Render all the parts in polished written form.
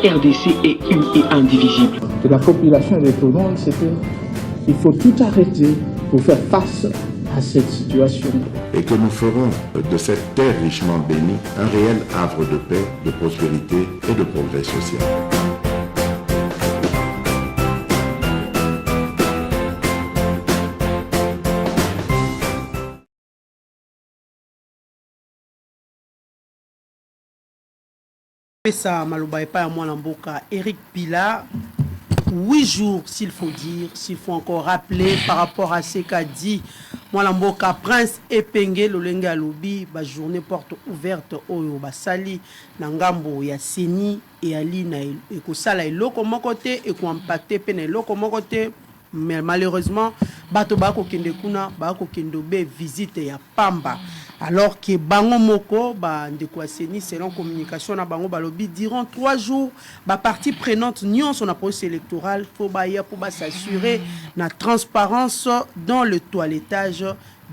RDC est une et indivisible. Que la population répondante, c'est qu'il faut tout arrêter pour faire face à cette situation. Et que nous ferons de cette terre richement bénie un réel havre de paix, de prospérité et de progrès social. Ça maloba epa ya mwana mboka Eric Pila 8 jours s'il faut dire, s'il faut encore rappeler par rapport à ce qu'a dit mwana mboka Prince Epenge Lolenge alobi ba journée porte ouverte oyo basali na ngambo ya Seni et ali na ekosala eloko moko te et ko impacter pe na eloko moko te. Mais malheureusement bato bako kende kuna bako kendo be visite ya pamba alors que bango moko ba ndeko aseni selon communication na bango balobi durant 3 jours ba partie prenante nyonso na processus électoral pour s'assurer la transparence dans le toilettage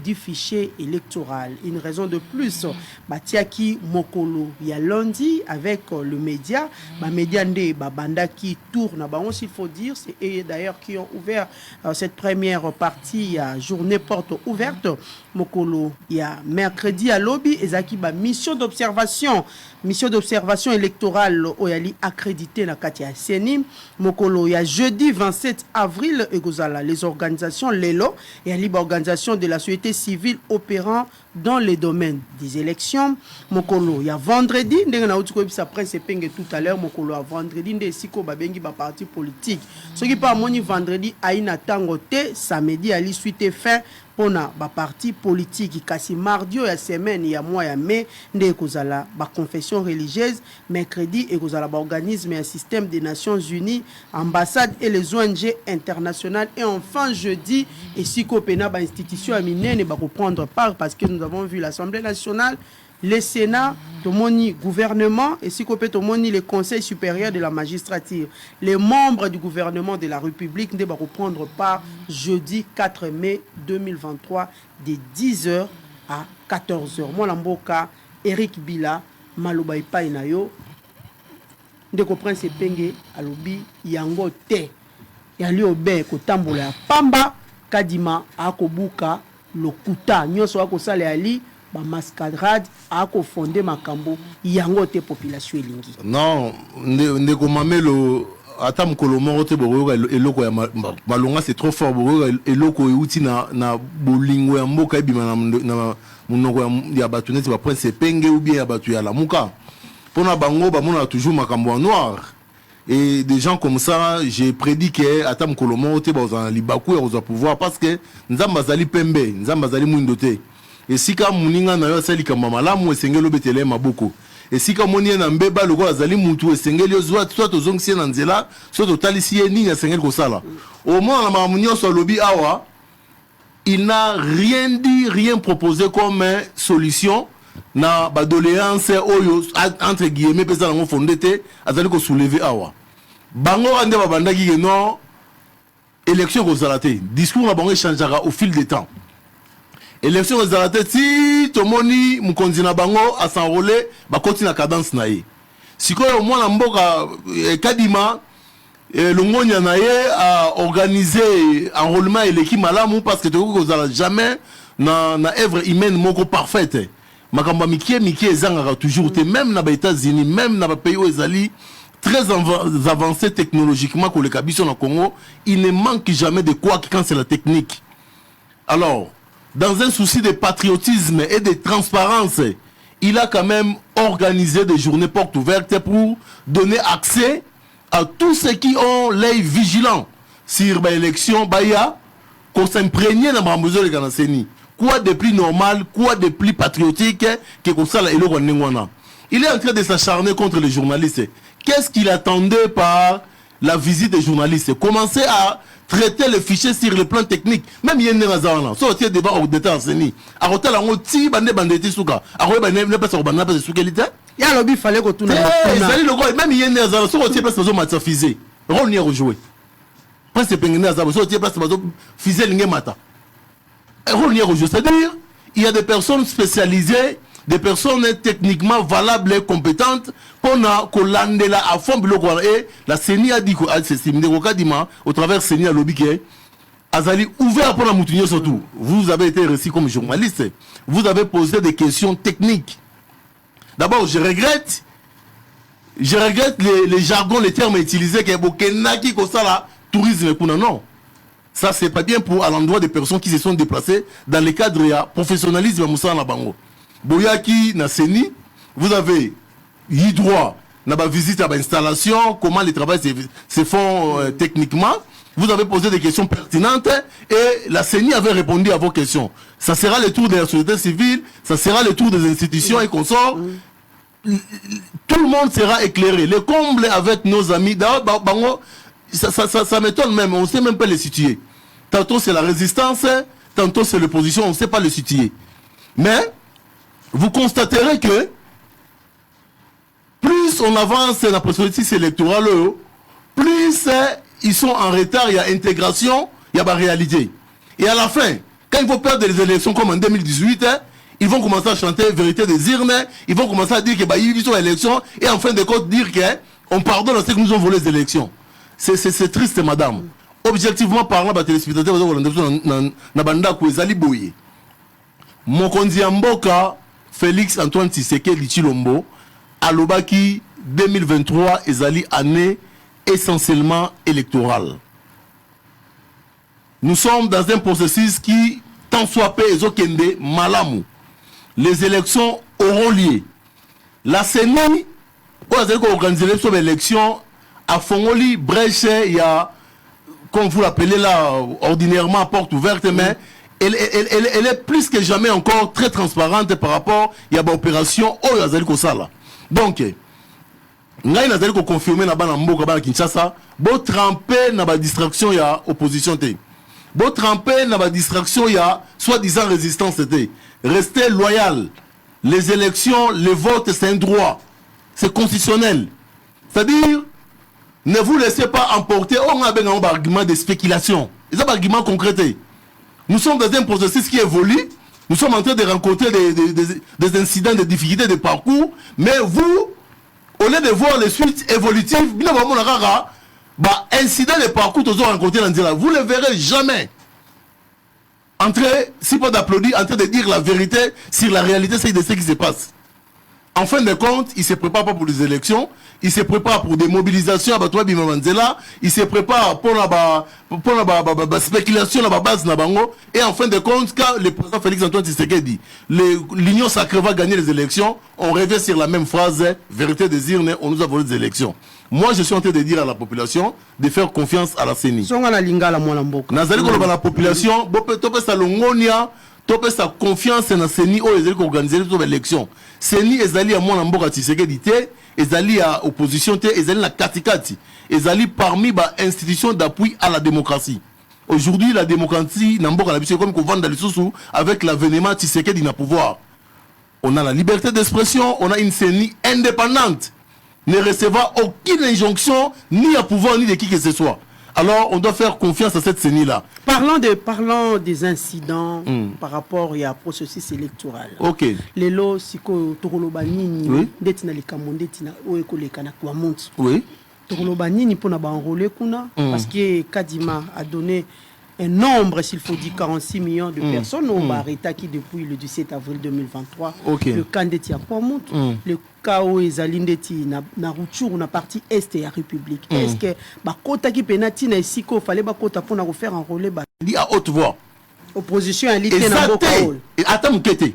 du fichier électoral. Une raison de plus, Batiaki Mokolo ya lundi avec le média, média nde banda qui tourne, s'il faut dire, c'est eux d'ailleurs qui ont ouvert cette première partie à journée porte ouverte. Mokolo ya mercredi à lobby ezaki mission d'observation électorale oyali accrédité na kati ya Seni. Mokolo ya jeudi 27 avril ekozala les organisations lelo et libre organisation de la société civile opérant dans les domaines des élections. Mokolo ya vendredi ndenge na uti ko bisa presse penge tout à l'heure mokolo ya vendredi nde siko babengi ba parti politique ce qui pas moni vendredi aina tango te samedi ali suite fin pona ba parti politique kasi mardi ya semaine ya mois ya mai nde ekozala ba confession religieuse, mercredi ekozala ba organisme et système des Nations Unies, ambassade et les ONG internationales, et enfin jeudi et siko pena ba institution aminene ba reprendre part parce que nous avons vu l'Assemblée nationale, le Sénat, tomoni gouvernement et si copé tomoni le Conseil supérieur de la magistrature. Les membres du gouvernement de la République ne vont reprendre part jeudi 4 mai 2023 de 10h à 14h. Moi l'amboka Eric Bila maloba ipai na yo ndeko Prince Epenge alobi yango te yali obe ko tambola pamba kadima akobuka lokuta nyonso akosala ali ba mascarade ako fondé makambo yango te population elingi. Non, ndeko mamelo ata mkolo moko te boyoka eloko ya malonga c'est trop fort boyoka eloko euti na bolingo ya mboka ebima na munoko ya batu neti ba Prince Epenge ou bien ya batu ya lamuka. Pona bango ba mona toujours makambo en noir. Et des gens comme ça, j'ai prédit que ata mkolo moko te ba libaku ya oza pouvoir parce que nzamba zali pembe, nzamba zali mwindote. Et si ka muninga na yo sali kama malamu esengelo betele maboko. Et si ka moni na mbeba loko azali mutu esengelo soit tozongisi na nzela, soit totalisi ni na sengelo kosala. Au moins na mamunyo so lobi awa, il n'a rien dit, rien proposé comme solution na ba doléance oyo entre guillemets pesa na fondé te azali ko soulever awa. Bango ande ba bandaki ke non élection ko zalate. Discours na bango changera au fil du temps. Élection aux arrêtés, si tomoni mukonzi na bango a s'enrôler, ba continue la cadence na ye. Si quoi au moins la mboka kadima longonya na ye a organisé enrôlement et l'équipe malamu parce que tu n'as jamais na œuvre humaine moko parfaite. Makamba mikie ezanga toujours te même na ba États-Unis, même na ba pays où ezali très avancé technologiquement que le kabiso na Congo, il ne manque jamais de quoi quand c'est la technique. Alors dans un souci de patriotisme et de transparence, il a quand même organisé des journées portes ouvertes pour donner accès à tous ceux qui ont l'œil vigilant sur l'élection, qu'on s'imprègne dans la Ganaseni. Quoi de plus normal, quoi de plus patriotique que comme ça, il est en train de s'acharner contre les journalistes. Qu'est-ce qu'il attendait par la visite des journalistes? Commencer à traiter le fichier sur le plan technique. Même il y a des gens qui ont été débat au détail enseigné. À côté, il y a des bandits qui ont été à côté, il y a des personnes qui ont été souquées. Il y a lobby, il fallait que tout le monde. Même il y a des gens qui ont été fusées. On y a rejoué. Parce que les gens qui ont été fusées, on y a rejoué. C'est-à-dire, il y a des personnes spécialisées des personnes techniquement valables et compétentes pour collander à fond. Et la CENI a dit au travers CENI à lobby Azali ouvert pour la moutonnière surtout. Vous avez été reçu comme journaliste. Vous avez posé des questions techniques. D'abord, je regrette les jargons, les termes utilisés que Bokenaki Kosala tourisme non. Ça c'est pas bien pour à l'endroit des personnes qui se sont déplacées dans le cadre de professionnalisme Moussa Nabango. Boyaki na Seni, vous avez eu droit à la visite à l'installation, comment les travaux se font techniquement. Vous avez posé des questions pertinentes et la CENI avait répondu à vos questions. Ça sera le tour de la société civile, ça sera le tour des institutions et consorts. Tout le monde sera éclairé. Le comble avec nos amis, ça m'étonne même, on ne sait même pas les situer. Tantôt c'est la résistance, tantôt c'est l'opposition, on ne sait pas les situer. Mais vous constaterez que plus on avance dans la processus électoral, plus ils sont en retard, il y a intégration, il y a la réalité. Et à la fin, quand il faut perdre les élections comme en 2018, ils vont commencer à chanter vérité des urnes, ils vont commencer à dire qu'il y a eu une élection, et en fin de compte dire qu'on pardonne à ceux qui nous ont volé les élections. C'est triste, madame. Objectivement parlant, les téléspectateurs, Mokonzi Mboka, Félix Antoine Tshisekedi Tshilombo, Alobaki 2023, ezali année essentiellement électorale. Nous sommes dans un processus qui, tant soit peu ezokende malamu. Les élections auront lieu. La CENI, on a organisé les élections à Fongoli, Brèche, il y a, comme vous l'appelez là, ordinairement porte ouverte, mais elle est plus que jamais encore très transparente par rapport à l'opération Oyazali Kosala. Donc, nous avons confirmé que dans Kinshasa, vous trempez dans la distraction, il y a opposition. Vous trempez dans la distraction, il y a soi-disant résistance. Restez loyal. Les élections, les votes, c'est un droit. C'est constitutionnel. C'est-à-dire, ne vous laissez pas emporter. On a un argument de spéculation. C'est un argument concret. Nous sommes dans un processus qui évolue. Nous sommes en train de rencontrer des incidents, des difficultés de parcours. Mais vous, au lieu de voir les suites évolutives, incident de parcours que vous rencontrez dans le vous ne le verrez jamais. Entrer, si pas d'applaudir, en train de dire la vérité sur la réalité, c'est de ce qui se passe. En fin de compte, il ne se prépare pas pour les élections, il se prépare pour des mobilisations, il se prépare pour la spéculation, la base, et en fin de compte, quand le président Félix Antoine Tshisekedi dit l'Union sacrée va gagner les élections, on revient sur la même phrase, vérité des urnes, on nous a volé des élections. Moi, je suis en train de dire à la population de faire confiance à la CENI. La population, sa confiance dans la CENI qui organise les élections. CENI est à moi en Mboka Tshisekedi, est à l'opposition, est à la Katikati, est parmi les institutions d'appui à la démocratie. Aujourd'hui, la démocratie, c'est comme qu'on vend dans les sous avec l'avènement Tshisekedi dans le pouvoir. On a la liberté d'expression, on a une CENI indépendante, ne recevant aucune injonction, ni à pouvoir, ni de qui que ce soit. Alors, on doit faire confiance à cette CENI-là. Parlons des incidents par rapport au processus électoral. Ok. Les lots, si Torolobanini, oui. Detina les Kamondetina, Oekolekana, Kouamont. Oui. Torolobanini, pour n'abanroler Kuna, parce que Kadima a donné un nombre, s'il faut dire 46 millions de personnes au Barita qui depuis le 17 avril 2023, le candidat à Kouamont, le Kao et Zalindeti, na Routour, na partie Est et la République. Est-ce que, Kota qui penati na Isiko, fallait Kota pour nous faire enrôler, dit à haute voix. Opposition à l'ité na Boko. Et attends, Mkete.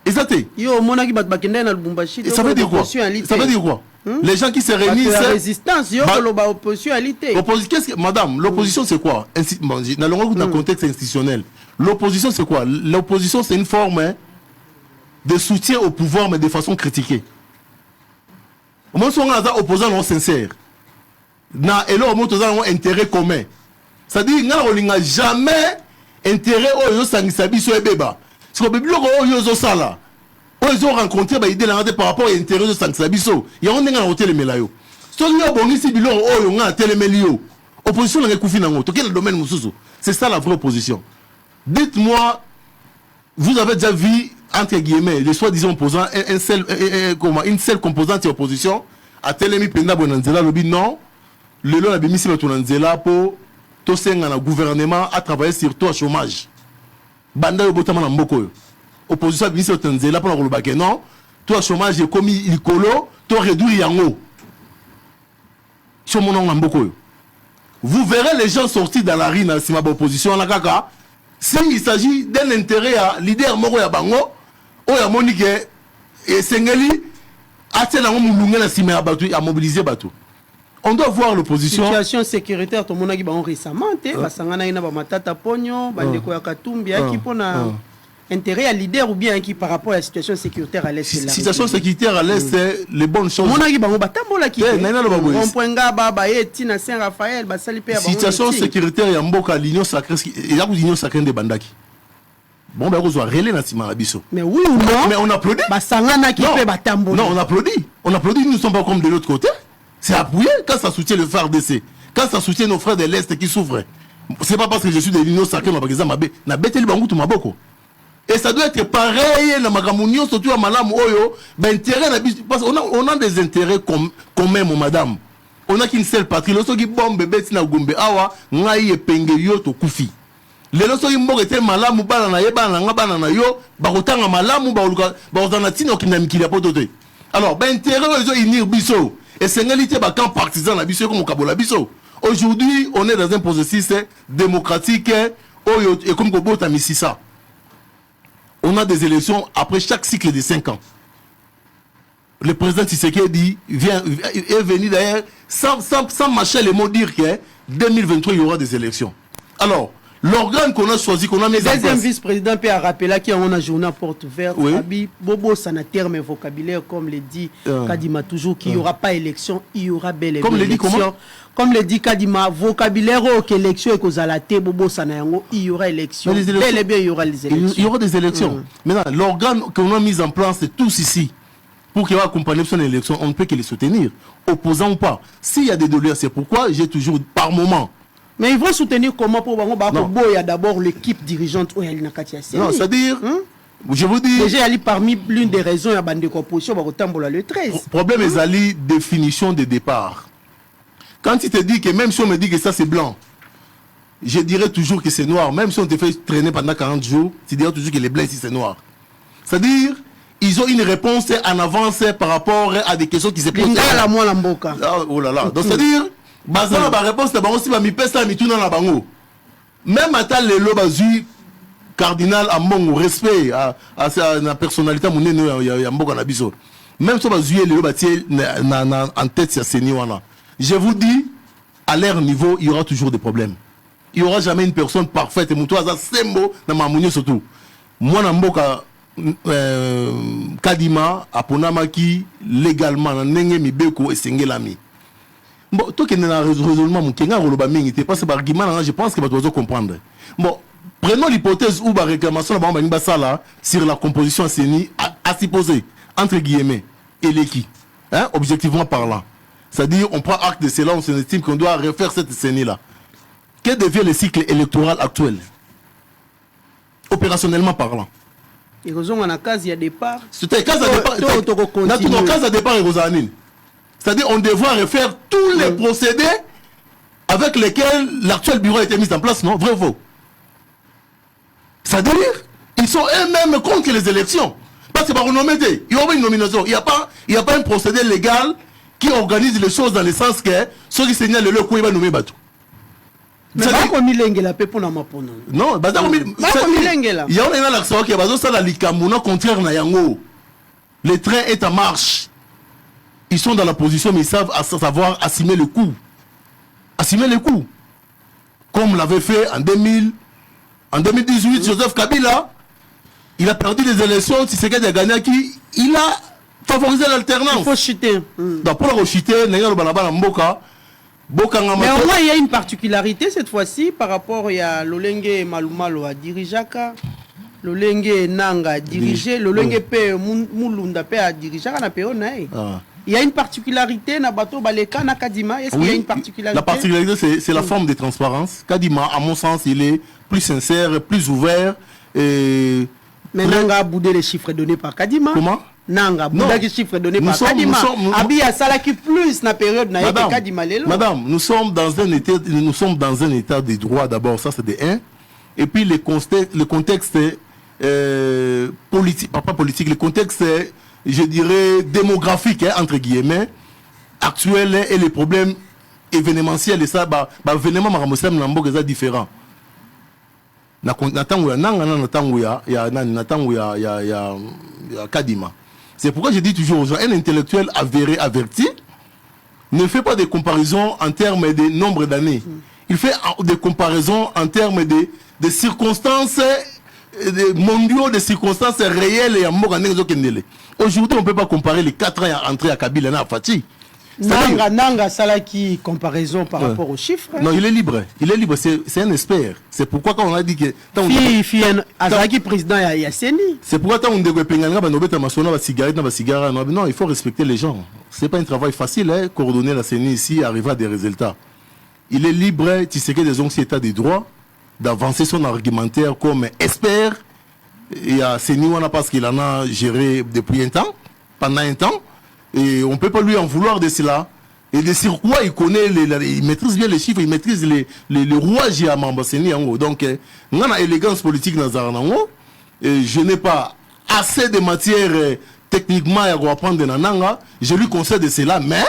Exacté. Yo, monaki bakende na Lubumbashi. Ça veut dire quoi? Ça veut dire quoi? Les gens qui se réunissent. La résistance, yo, l'opposition à l'ité. Madame, l'opposition c'est quoi? Dans le contexte institutionnel, l'opposition c'est quoi? L'opposition c'est une forme de soutien au pouvoir, mais de façon critiquée. Moi, si on a des opposants non sincères, et là, on a un intérêt commun. C'est-à-dire, on n'a jamais intérêt au sangisabi sur les bébés. Si on ont rencontré des idées par rapport à l'intérêt de sangisabi, il y a un hotel de Melayo. Si on a bon ici, on a un télémélio. Opposition, c'est ça la vraie opposition. Dites-moi, vous avez déjà vu entre guillemets, les soi-disant opposants, une seule composante de l'opposition, a tellement penda bonanzela lobi non, le long a bimisi batonanzela pour tout le gouvernement à travailler surtout au chômage. Banda yo botama na mboko yo. Opposition a bimisi batonanzela pour le baquet non, tout au chômage est commis l'icolo, tout réduit yango. Sur mon nom na mboko yo. Vous verrez les gens sortis dans la rue dans la opposition la kaka. S'il s'agit d'un intérêt à leader moko ya bango, o ya monique et sengeli atena ngomulunga na sima ya batu a mobiliser batu. On doit voir l'opposition. Situation sécuritaire to monaki bango récemment te basangana ina ba matata ponyo bandeko ya Katumbi aki pona intérêt à leader ou bien qui par rapport à la situation sécuritaire à l'est de la situation sécuritaire à l'est c'est les bonnes choses. Monaki bango batambola ki on poinga baba eti na Saint Raphaël basali pe ya bango. Situation sécuritaire ya mboka l'union sacrée et la union sacrée de bandaki. Bon ben on doit relais na sima biso. Mais oui ou non? Mais on applaudit. Basangana ki pe batambola. Non, on applaudit. On applaudit, nous ne sommes pas comme de l'autre côté. C'est appuyé quand ça soutient le FARDC. Quand ça soutient nos frères de l'Est qui souffrent. C'est pas parce que je suis de l'union sacrée par exemple na beteli bango to maboko. Et ça doit être pareil dans Magamunio, surtout à Malam Oyo. Ben, intérêt, parce qu'on a des intérêts communs, mon madame. On a qu'une seule patrie. Lorsqu'on dit bon bébé, tina gumbe awa, ngai penge yo to kufi. Les lorsqu'on dit bon était malam ou balana yeba na banana yo, barotanga malam ou barotana tino qui n'a mikili apotote. Alors, ben, intérêt, ils ont unir biso. Et c'est une réalité, bah, quand partisan la biso, comme au Kabola biso. Aujourd'hui, on est dans un processus démocratique, et comme Gobo Tamisisa. On a des élections après chaque cycle de 5 ans. Le président Tshisekedi est venu d'ailleurs sans mâcher les mots dire que 2023 il y aura des élections. Alors, l'organe qu'on a choisi, qu'on a mis en place. Deuxième vice-président peut rappeler qu'il y a une journée à porte ouverte. Oui. Bobo, ça n'a terme vocabulaire, comme le dit Kadima toujours, qu'il n'y aura pas élection, il y aura bel et bien élection. Comme le dit Kadima, vocabulaire, que élection et que Zalaté, Bobo, ça n'a il y aura élection. Bel et bien, il y aura les élections. Il y aura des élections. Maintenant, l'organe qu'on a mis en place, c'est tous ici. Pour qu'il y ait accompagné son élection, on ne peut que les soutenir, opposant ou pas. S'il y a des douleurs, c'est pourquoi j'ai toujours, par moment. Mais ils vont soutenir comment pour il y a d'abord l'équipe dirigeante où il y a non, c'est-à-dire, je vous dis. Déjà, il y a parmi l'une des raisons, il y a une composition, le 13. Le problème est la définition de départ. Quand tu te dis que même si on me dit que ça c'est blanc, je dirais toujours que c'est noir. Même si on te fait traîner pendant 40 jours, tu dirais toujours que les blancs ici c'est noir. C'est-à-dire, ils ont une réponse en avance par rapport à des questions qui se posent. Oh là là. Donc c'est-à-dire, basant la réponse, c'est aussi ma mipesa mituna na bango. Même à les lobazui cardinal à mon respect à la personnalité mon ya mboka na biso. Même si bazui les lobatier en tête c'est seniwana. Je vous dis, à leur niveau, il y aura toujours des problèmes. Il n'y aura jamais une personne parfaite. Et mon toit, c'est mot dans ma mounion surtout. Moi, dans mboka Kadima, aponamaki légalement, nenge mibeko et sengelami. Bon, toi qui es dans le raisonnement, mon kenga roloba mingi, t'es passé par argument, je pense que tu dois comprendre. Bon, prenons l'hypothèse où la réclamation sur la composition CENI à s'y poser, entre guillemets, et l'équipe, hein, objectivement parlant. C'est-à-dire, on prend acte de cela, on estime qu'on doit refaire cette CENI-là. Quel devient le cycle électoral actuel? Opérationnellement parlant. Et on a case à départ. C'était case à départ. Case à départ et c'est-à-dire, on devra refaire tous les procédés avec lesquels l'actuel bureau a été mis en place, non? Vrai ou faux? C'est-à-dire, ils sont eux-mêmes contre les élections. Parce que par une il y aura une nomination. Il n'y a pas un procédé légal qui organise les choses dans le sens que ceux qui signalent le coup, ils vont nommer Batou. Mais pas comme il est la paix pour la mapono. Non, il y a un accent qui est basé sur la likamuna contraire na yango. Le train est en marche. Ils sont dans la position, mais ils savent savoir assumer le coup. Assumer le coup. Comme l'avait fait en 2018, Joseph Kabila, il a perdu les élections, Tshisekedi a gagné qui il a favorisé l'alternance. Il faut chuter. Donc pour le chuter, mais au moins il y a une particularité cette fois-ci par rapport à Lolenge Malumalo à Dirijaka, Lolenge Nanga à diriger, Lolenge Pe Mulunda Pe à diriger na Peonaï. Il y a une particularité na bateau Baleka na Kadima. Est-ce qu'il y a une particularité? La particularité c'est la forme de transparence. Kadima, à mon sens, il est plus sincère, plus ouvert et Mais Nanga a boudé les chiffres donnés par Kadima. Comment? Nanga boudé les chiffres donnés par Kadima. Abi a salaki plus na période na yeke Kadima lelo. Madame, nous sommes dans un état de droit d'abord, ça c'est de 1. Et puis le contexte politique, pas politique, le contexte, je dirais, démographique, hein, entre guillemets, actuel et les problèmes événementiels, et ça, événement maramosem nambo est différent. Kadima. C'est pourquoi je dis toujours aux gens, un intellectuel avéré, averti, ne fait pas des comparaisons en termes de nombre d'années. Il fait des comparaisons en termes de circonstances mondiaux, de circonstances réelles et en Moganeng. Aujourd'hui, on ne peut pas comparer les 4 ans entrés à Kabila et à Fatih. Nanga Salaki comparaison par rapport aux chiffres. Non, il est libre. Il est libre. C'est un expert. C'est pourquoi quand on a dit que. Azaki président Yasseni. C'est pourquoi quand on dit que non, il faut respecter les gens. C'est pas un travail facile, hein, coordonner la CENI ici, arriver à des résultats. Il est libre, tu sais que des ondes état des droits, d'avancer son argumentaire comme expert. Et à CENI, parce qu'il en a géré depuis un temps, pendant un temps. Et on ne peut pas lui en vouloir de cela. Et de sur quoi il connaît, il maîtrise bien les chiffres, il maîtrise les rouages à Mambaseni. Donc, on a une élégance politique dans Zaranango. Et je n'ai pas assez de matière techniquement à apprendre dans Nanga. Je lui conseille de cela, mais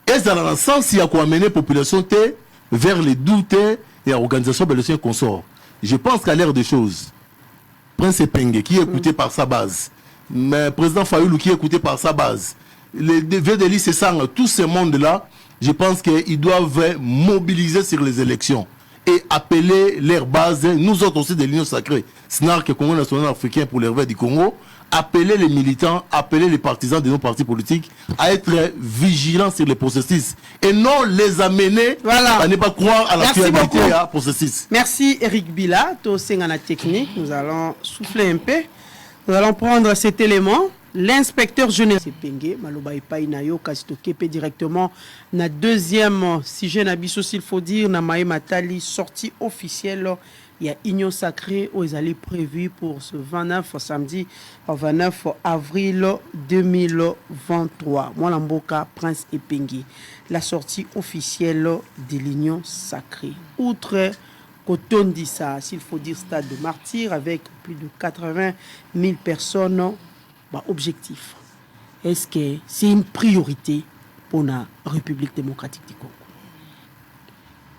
est-ce dans le sens il y a quoi amener la population vers les doutes et l'organisation de l'océan consort. Je pense qu'à l'ère des choses, Prince Penge qui est écouté par sa base, mais président Fayoulou qui est écouté par sa base, les VDLI, c'est ça, tout ce monde-là, je pense qu'ils doivent mobiliser sur les élections et appeler leur base, nous autres aussi de l'Union sacrée, SNARC, Congo national africain pour les revers du Congo, appeler les militants, appeler les partisans de nos partis politiques à être vigilants sur les processus et non les amener à ne pas croire à la fiabilité à processus. Merci Eric Bila, Tosengana Technique, nous allons souffler un peu, nous allons prendre cet élément. L'inspecteur général Penge Maloba Epai Nayo Kasitokepe directement na deuxième sujet Nabiso s'il faut dire na Maï Matali sortie officielle il y a Union Sacrée où ils allaient prévu pour ce 29 samedi 29 avril 2023. Moi Lamboka Prince Epengi la sortie officielle de l'Union Sacrée. Outre Kotondi ça s'il faut dire stade de martyrs avec plus de 80 000 personnes. Objectif. Est-ce que c'est une priorité pour la République démocratique du Congo?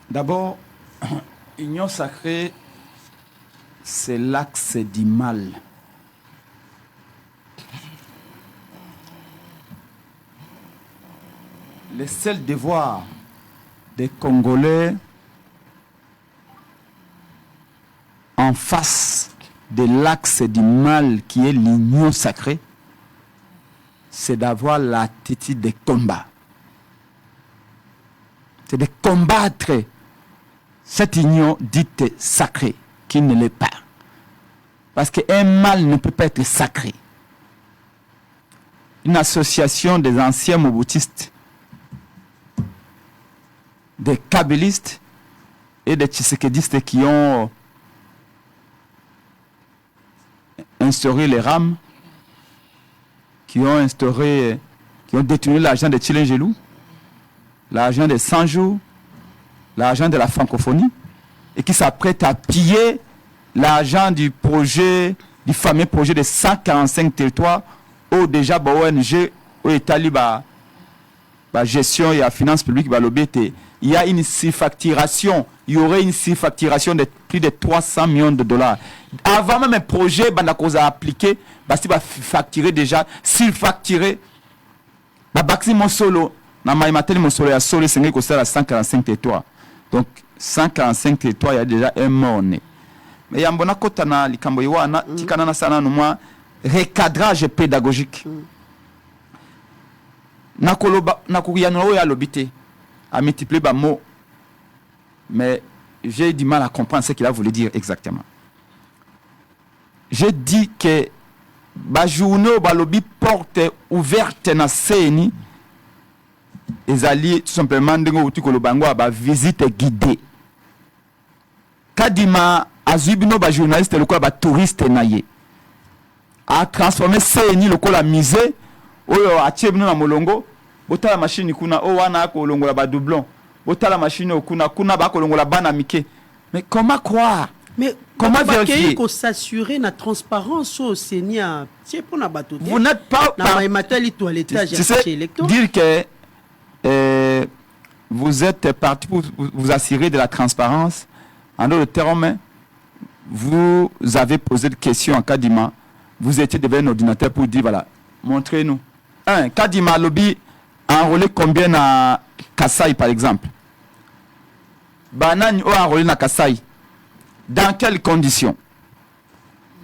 D'abord, Union sacrée, c'est l'axe du mal. Le seul devoir des Congolais en face de l'axe du mal qui est l'union sacrée, c'est d'avoir l'attitude de combat. C'est de combattre cette union dite sacrée qui ne l'est pas. Parce qu'un mal ne peut pas être sacré. Une association des anciens moboutistes, des kabylistes et des tshisekedistes qui ont instauré les rames, qui ont détenu l'argent de Tchilengelou, l'argent des 100 jours, l'argent de la francophonie, et qui s'apprêtent à piller l'argent du fameux projet de 145 territoires, où déjà ONG, où l'État gestion et la finance publique, il y a une surfacturation. Il y aurait une surfacturation de plus de 300 millions de dollars. Avant même un projet, qu'on a appliqué, il va facturer déjà, surfacturer. Baxi Monsolo, dans Maïmatel Monsolo, il y a Solo, c'est 145 territoires. Donc, 145 territoires, il y a déjà un mort né. Mais il y a un bon akotana, likamboiwana, tikanana sana, nouma, recadrage pédagogique. Nakouyanoro ya lobité a multiplié par mots, mais j'ai du mal à comprendre ce qu'il a voulu dire exactement. J'ai dit que la journée où lobby porte ouverte na CENI, ils allaient tout simplement de visite guidée. Kadima azubino ba journaliste le quoi ba touriste naye. a transformé CNI lokola misé oyo atie bino na molongo botala machine kuna o wana ko longola ba doublon botala machine okuna kuna ba ko longola bana mike. Mais comment croire? Mais comment vérifier? Qu'on s'assurer la transparence au Seigneur. C'est pour la bateau. Vous n'êtes pas dire que vous êtes parti pour vous assurer de la transparence. En d'autres termes, vous avez posé des questions en Kadima. Vous étiez devant un ordinateur pour dire voilà, montrez-nous. Kadima Lobby a enrôlé combien à Kassai par exemple? Banane a enrôlé à Kassai. Dans quelles conditions?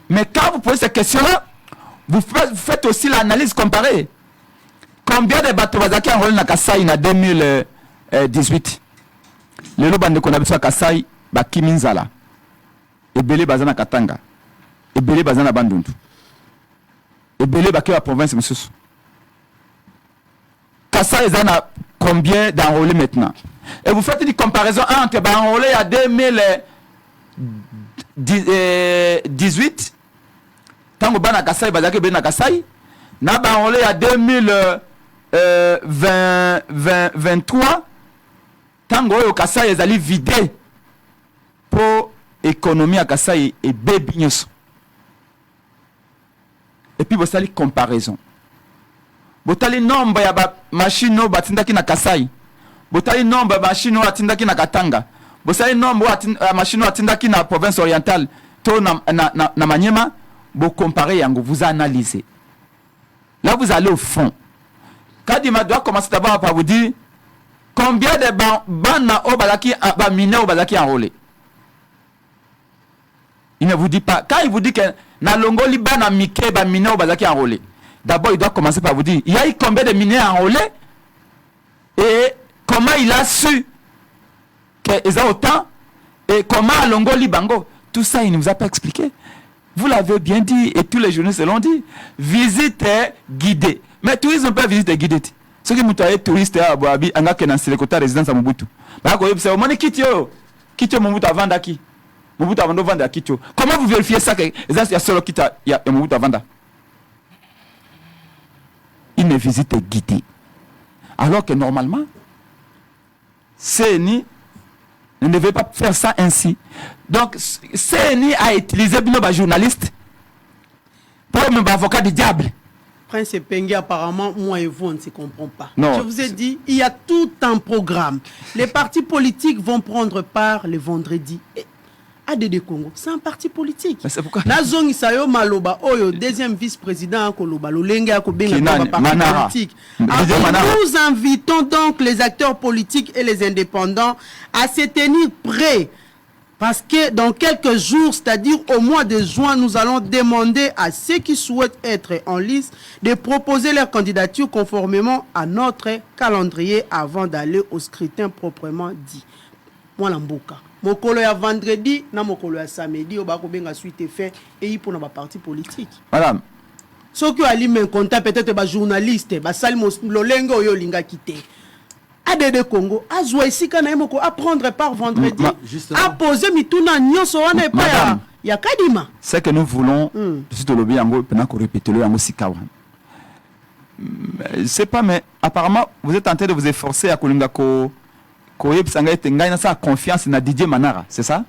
Mais quand vous posez ces questions-là, vous faites aussi l'analyse comparée. Combien de bateaux qui ont enrôlé à Kassai en 2018? Le lobande qu'on a besoin à Kassai, Kiminzala. Et Belé Bazana Katanga. Et Belé Bazana Bandundu. Et Belé Baké la province, monsieur. Kassai, ils en a combien d'enrôlés maintenant? Et vous faites une comparaison entre enrôlés à 2018, tant que Bana Kassai, Bazake Bena Kassai, n'a pas enrôlé à 2023, tant que Kassai est allé vider pour économie à Kassai et Bébignos. Et puis vous allez comparaison. Vous allez nombre de machines qui na Kassai. Vous allez nombre de machines qui na Katanga. Vous allez nombre de machines qui na province orientale. To na Maniema. Vous comparez, vous analysez. Là vous allez au fond. Kadima doit commencer d'abord par vous dire combien de bana obalaki miné obalaki enrôlé. Il ne vous dit pas. Quand il vous dit que na longo liba na mike ba miné obalaki enrôlé. D'abord il doit commencer par vous dire il y a eu combien de minés enrôlés et comment il a su qu'ils ont autant et comment à longo libango. Tout ça il ne vous a pas expliqué. Vous l'avez bien dit et tous les journalistes l'ont dit. Visite guidée. Mais tourisme pas visite guidée. Ceux qui sont touristes à Boabi, en a qui dans le côté résidence à Mobutu. Bah quoi c'est au moins Kitio Mobutu à vendre qui? Mobutu à vendre à Kitio. Comment vous vérifiez ça que il y a solo Kita il y a Mobutu à vendre? Une visite guidée. Alors que normalement, CNI ne devait pas faire ça ainsi. Donc, CNI a utilisé nos journalistes pour un avocat du diable. Prince Pengue, apparemment, moi et vous, on ne se comprend pas. Non. Je vous ai dit, il y a tout un programme. Les partis politiques vont prendre part le vendredi. ADD Congo, c'est un parti politique. Mais c'est pourquoi Nazong Isayo Maloba, Oyo, deuxième vice-président Koloba, Lolenga Akobenga, parti politique. Nous invitons donc les acteurs politiques et les indépendants à se tenir prêts. Parce que dans quelques jours, c'est-à-dire au mois de juin, nous allons demander à ceux qui souhaitent être en liste de proposer leur candidature conformément à notre calendrier avant d'aller au scrutin proprement dit. Moi, l'amboka. Mokolo ya vendredi, na mokolo ya samedi, obako benga suite fait et il pour na parti politique. Madame. Ceux qui aliment un contact peut-être ba journaliste, ba salmo lolengo oyo linga kité. ADD Congo, a joué ici quand même à prendre part vendredi, à poser mituna nyonso wana et pas ya Kadima. C'est que nous voulons, je te le dis en gros, pendant qu'on répète le en Sikawa. Je sais pas, mais apparemment, vous êtes en train de vous efforcer à Kolinga ko sa confiance na Didier Manara, c'est ça?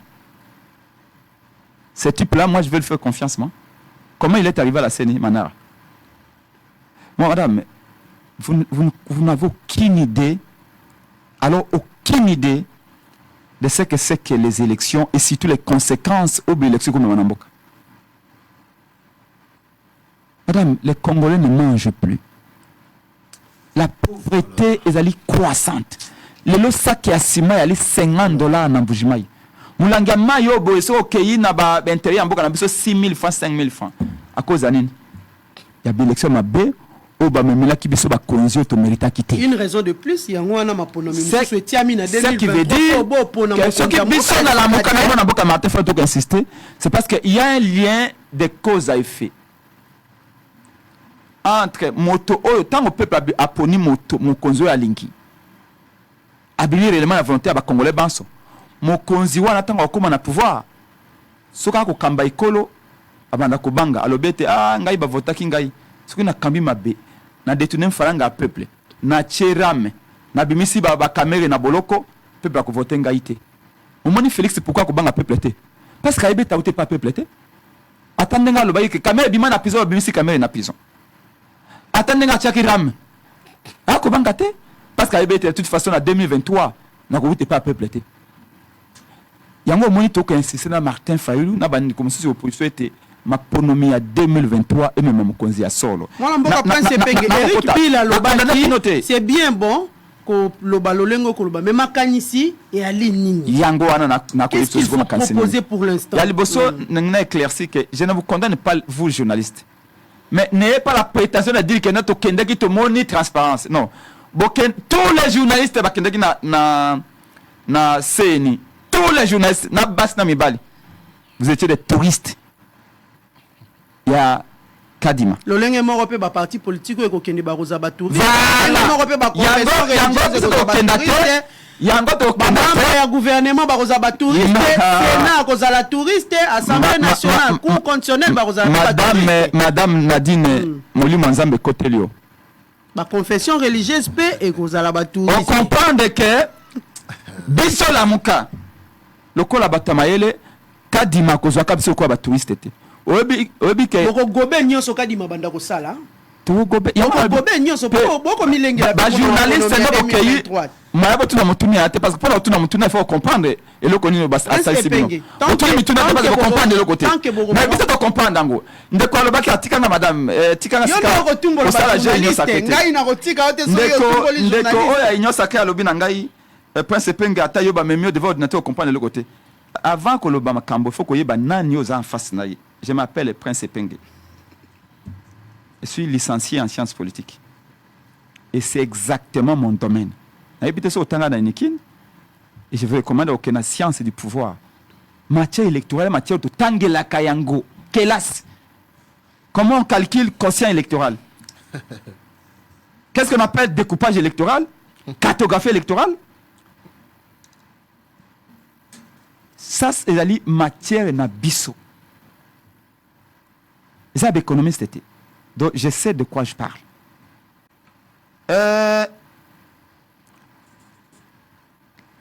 Ce type-là, moi, je veux le faire confiance, moi. Comment il est arrivé à la CENI, Manara? Moi, madame, vous n'avez aucune idée, alors aucune idée de ce que c'est que les élections et surtout les conséquences aux élections comme Manamboka. Madame, les Congolais ne mangent plus. La pauvreté est allée croissante. Le lot sac à ciment est allé $50 en Mbujimai. Moulanga mayo bo eso okei na ba intérieur mboka na biso 6 000 francs 5 000 francs. À cause de nini? Il y a des élections mabe au ba memela ki biso ba konzi to mérita quitter. Une raison de plus, il y a ngwana maponomi musu etiami na 2023. Ce qui veut dire que ce qui biso na la mboka na mboka Martin faut donc insister, c'est parce que il y a un lien de cause à effet. Entre moto oyo tant au peuple a poni moto mon konzo ya linki. Abili réellement la volonté à Congolais banso. Mokonzi wana tanga okoma na pouvoir. Soka ko kamba ikolo abanda kobanga alobete ngai bavotaki ngai soki nakambi mabe na détourner faranga ya peuple na tierame na bimisi ba kamere na boloko peuple akovote ngai te omoni Félix pourquoi kobanga peuple te parce que ayebeta ute pas peuple te atandenga alobaki ke kamere bima na prison bimisi kamere na prison atandenga atiaki rame akobanga te parce que ayebeta de toute façon na 2023 na kobute pas peuple te yango omoni toka insisté na Martin Fayulu na bandi comme si opposition était ma ponomie à 2023 et même mokonzi ya solo Moi mboka Prince Epenge Eric Bila lobaki c'est bien bon ko loba lolengo ko loba mais makanisi et ali nini yango wana na qu'est-ce qu'il faut proposer pour l'instant ya liboso n'a éclairci que je ne vous condamne pas vous journalistes mais n'ayez pas la prétention de dire que notre kendaki to moni transparence non boken tous les journalistes ba kendaki na CNI tous les journalistes na bas na mibali vous étiez des touristes. Il y a Kadima. Lolenge moko pe ba parti politique ko kende ba roza ba touriste. Voilà. Moko pe ba yango to kende ya gouvernement ba roza ba touriste, Sénat ko za la touriste, Assemblée nationale, Cour constitutionnelle ba roza ba touriste. Madame Nadine Molimo Nzambe Kotelio. Ba confession religieuse pe e ko za la ba touriste. On comprend que biso la muka. Lokola batamayele Kadima ko za ka biso ko ba touriste te. Obi ke boko gobe nyonso Kadima banda ko sala to gobe gobe nyonso boko milengela ba journaliste no bokeyi mayabo tuna mutuni ate parce que pour tuna mutuni il faut comprendre et le koni ba asalisi bino tuna mutuni parce que comprendre le côté mais vous êtes comprendre ngo ndeko alobaki atika na madame tika na sika ko sala jeune sakete ngai na kotika ote so yo tumboli journaliste ndeko oya inyo sakaya lobi na ngai Prince Epenge atayo ba memio devant ordinateur comprendre le côté avant que le ba makambo faut koyeba nani oza en face na ye. Je m'appelle Prince Epenge. Je suis licencié en sciences politiques. Et c'est exactement mon domaine. Et je vous recommande aucune science du pouvoir. Matière électorale, matière de Tangela Kayango. Kélas. Comment on calcule quotient électoral? Qu'est-ce qu'on appelle découpage électoral? Cartographie électorale? Ça, c'est la matière na biso. C'est économiste. Donc, je sais de quoi je parle.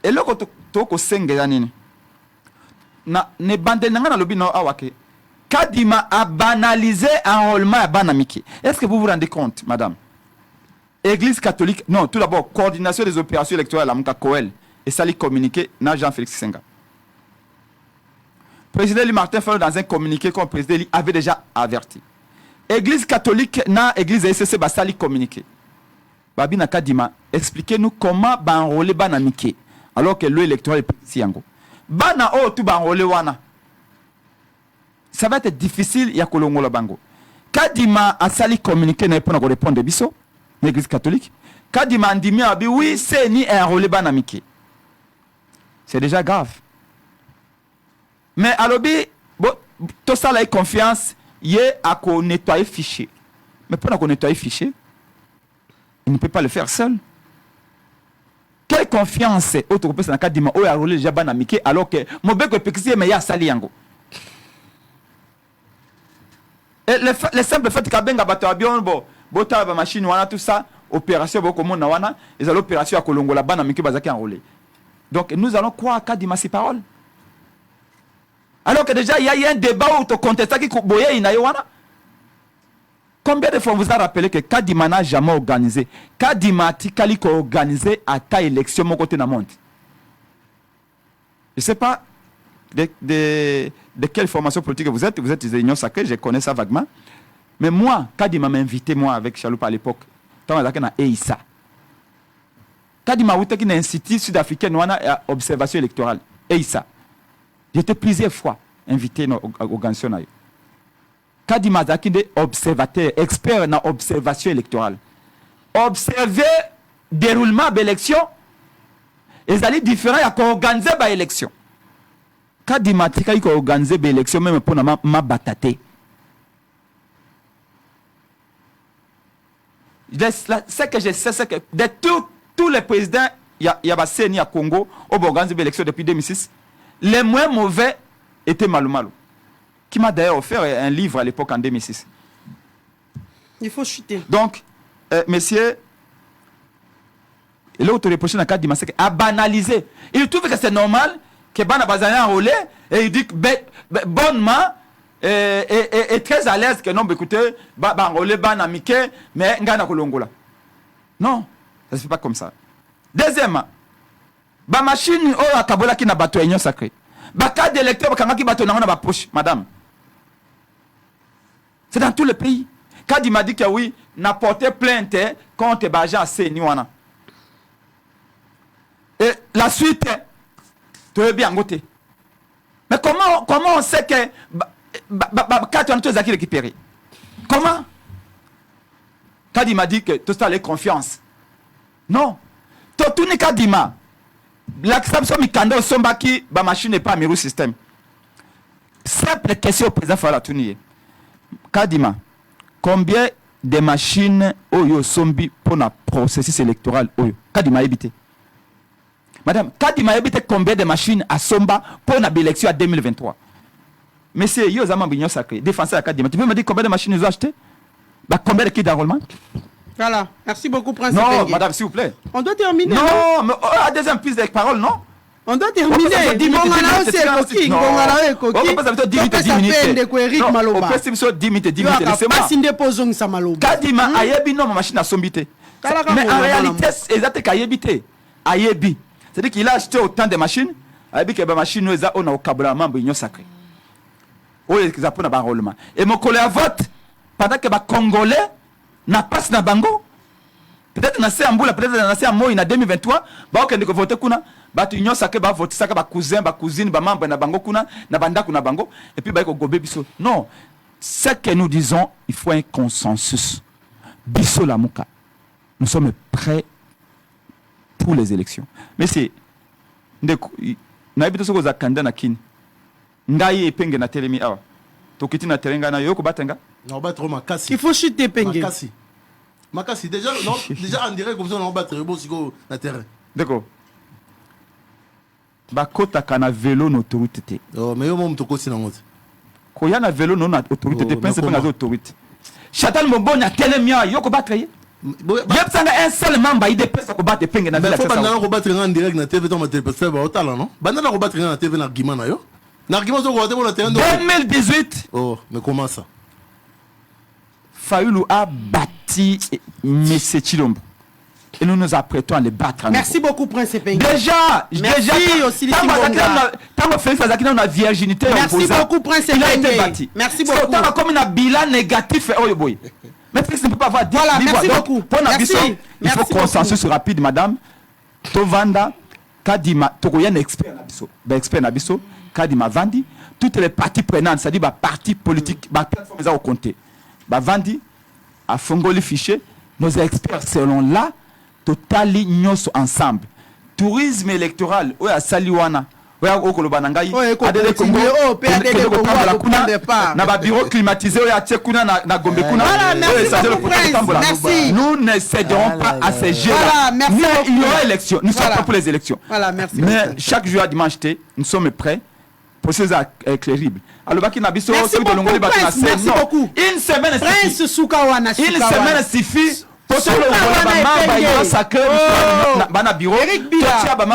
Et là, quand tu as ne bande nanga na lobi no awake. Kadima a banalisé enrôlement à Banamiki. Est-ce que vous vous rendez compte, madame? Église catholique, non, tout d'abord, coordination des opérations électorales à Mouka Koel et ça lui communiqué na Jean-Félix Senga. Président Martin Fayulu dans un communiqué comme président avait déjà averti. Église catholique na église ECC basali communiqué. Babi Nakadima, expliquez-nous comment enrôler Banamiki alors que l'électoral est petit yango. Bana o tu enrôler wana. Ça va être difficile ya kolongo la bango. Kadima asali communiqué na pour répondre biso l'église catholique. Kadima andimi abi oui c'est ni enrôler Banamiki. C'est déjà grave. Mais alobi tout ça là confiance yé à qu'on nettoyer fichier. Mais pour qu'on nettoyer fichier, il ne peut pas le faire seul. Quelle confiance autre personne n'a qu'à dire oh a roulé déjà banamike alors que mon bec est pixé mais il y a sali yango. Et le simple fait que benga bato abion bota ba machine wana tout ça opération boko mona wana ils ont l'opération à kolongo la banamike bazaki enrôlé. Donc nous allons croire qu'à dire ces paroles. Alors que déjà, il y a un débat où tu contestes qui boye inayowana. Combien de fois vous avez rappelé que Kadima n'a jamais organisé? Kadima Tikali a organisé à ta élection mon côté dans le monde. Je ne sais pas de quelle formation politique vous êtes des unions sacrées, je connais ça vaguement. Mais moi, Kadima m'a invité, moi, avec Chaloupa à l'époque, quand on a EISA. Kadima a été un institut sud-africain à observation électorale. EISA. J'étais plusieurs fois invité à l'organisation. Kadima Zaki est observateur, expert dans l'observation électorale. Observer le déroulement de l'élection, et ça est différent à organiser l'élection. Kadima Tika a organisé l'élection même pour ma batate. Ce que je sais, c'est que de tous les présidents, il y a Séni à Congo, qui ont organisé l'élection depuis 2006. Les moins mauvais étaient Malou Malou. qui m'a d'ailleurs offert un livre à l'époque en 2006. Il faut chuter. Donc, messieurs, l'autre reproche dans le cadre du massacre a banalisé. Il trouve que c'est normal que Bana Bazania enrôlé et il dit que bonnement et très à l'aise que non, écoutez, enrôlé, Bana Mike, mais Ngana Kolongola. Non, ça ne se fait pas comme ça. Deuxièmement, la machine a Kabola qui n'a pas de union sacrée. Le cas d'électeur qui a dans la poche, madame. C'est dans tous les pays. Quand il m'a dit que oui, n'a porté plainte contre Bajan Seniwana. Et la suite, tu es bien goûté. Mais comment on sait que quand tu as tous récupéré? Comment? Quand il m'a dit que tout ça est confiance. Non. Tout n'est qu'à dire. L'acception de Sombaki, la machine n'est pas un système. Simple question au président Fala Tounier. Kadima, combien de machines Oyo Sombi pour le processus électoral Oyo? Kadima évité. Madame, Kadima évité combien de machines à Somba pour l'élection à 2023? Monsieur Yo Zaman Bignon Sacré, défenseur à Kadima, tu peux me dire combien de machines ils ont acheté? Combien de kits d'enrôlement? Voilà, merci beaucoup, Prince. Non, madame, s'il vous plaît. On doit terminer. Non, mais à deuxième prise de parole, non? On doit terminer. Kadima ayebi non machine à sombité. Mais en réalité, c'est Kayebi. Ayebi. C'est-à-dire qu'il a acheté autant de machines. Ayebi que la machine nous a au Kabulama Bignon Sacré. Oh, ils ont pris un enrôlement. Et mon collègue vote pendant que les Congolais n'a pas na bango. Peut-être na Amboula, peut-être na Moi en 2023, ba okende ko voter kuna, ba tu union sacré ba voter saka ba cousin, ba cousine, ba membre na bango kuna, na banda kuna bango et puis ba ko gobe biso. Non. Ce que nous disons, il faut un consensus. Biso la muka. Nous sommes prêts pour les élections. Mais c'est ndeko na bito soko za kanda na kini. Ngai epenge na telemi awa. Tokiti na terenga na yoko batenga. On va battre Makassi. Il faut chuter Pengue. Makassi, déjà, non, déjà en direct comme ça, on va battre Rebo sur le terrain. D'accord. Bakota kana vélo n'autorité. Oh, mais yo mom toko sinangote. Ko ya na vélo non autorité te pense pas na autorité. Chatal Mboni a telemia yoko battre ye. Yep sanga un seul membre il dépêche ko battre Pengue na vélo. Faut pas na ko battre en direct na TV dans ma téléphone ba otala non. Banda na ko battre na TV na argument na yo. Na argument so ko battre na terrain 2018. Oh, mais comment ça? Fayoulou a bâti M. Chilombo. Et nous nous apprêtons à les battre. Merci beaucoup, Prince Pengue. Déjà, merci aussi, tant que Félix Azaki a virginité, merci beaucoup, Prince Pengue. Il a été bâti. Merci beaucoup. Tant comme un bilan négatif, mais Félix ne peut pas avoir dit. Voilà, merci beaucoup. Il faut consensus rapide, madame. Tovanda, Kadima, Togoyan expert Nabiso. Expert Nabiso, Kadima Vandi, toutes les parties prenantes, c'est-à-dire les partis politiques, les plateformes au compté. Vandi a fongoli fichier, nos experts selon là, totali nyos ensemble. Tourisme électoral, ou à Saliwana, ou à Okolobanangai, Adele Congo, na ba bureau climatisé, ou à Tchekuna, na Gombe Kuna. Nous ne céderons pas à ces jeux-là. Il y aura élection, nous sommes prêts pour les élections. Mais chaque jour à dimanche, nous sommes prêts. Processus éclairable. Alors, merci beaucoup. Une semaine suffit. Une semaine suffit. Pour que le sacré bana bureau. Eric Bila. On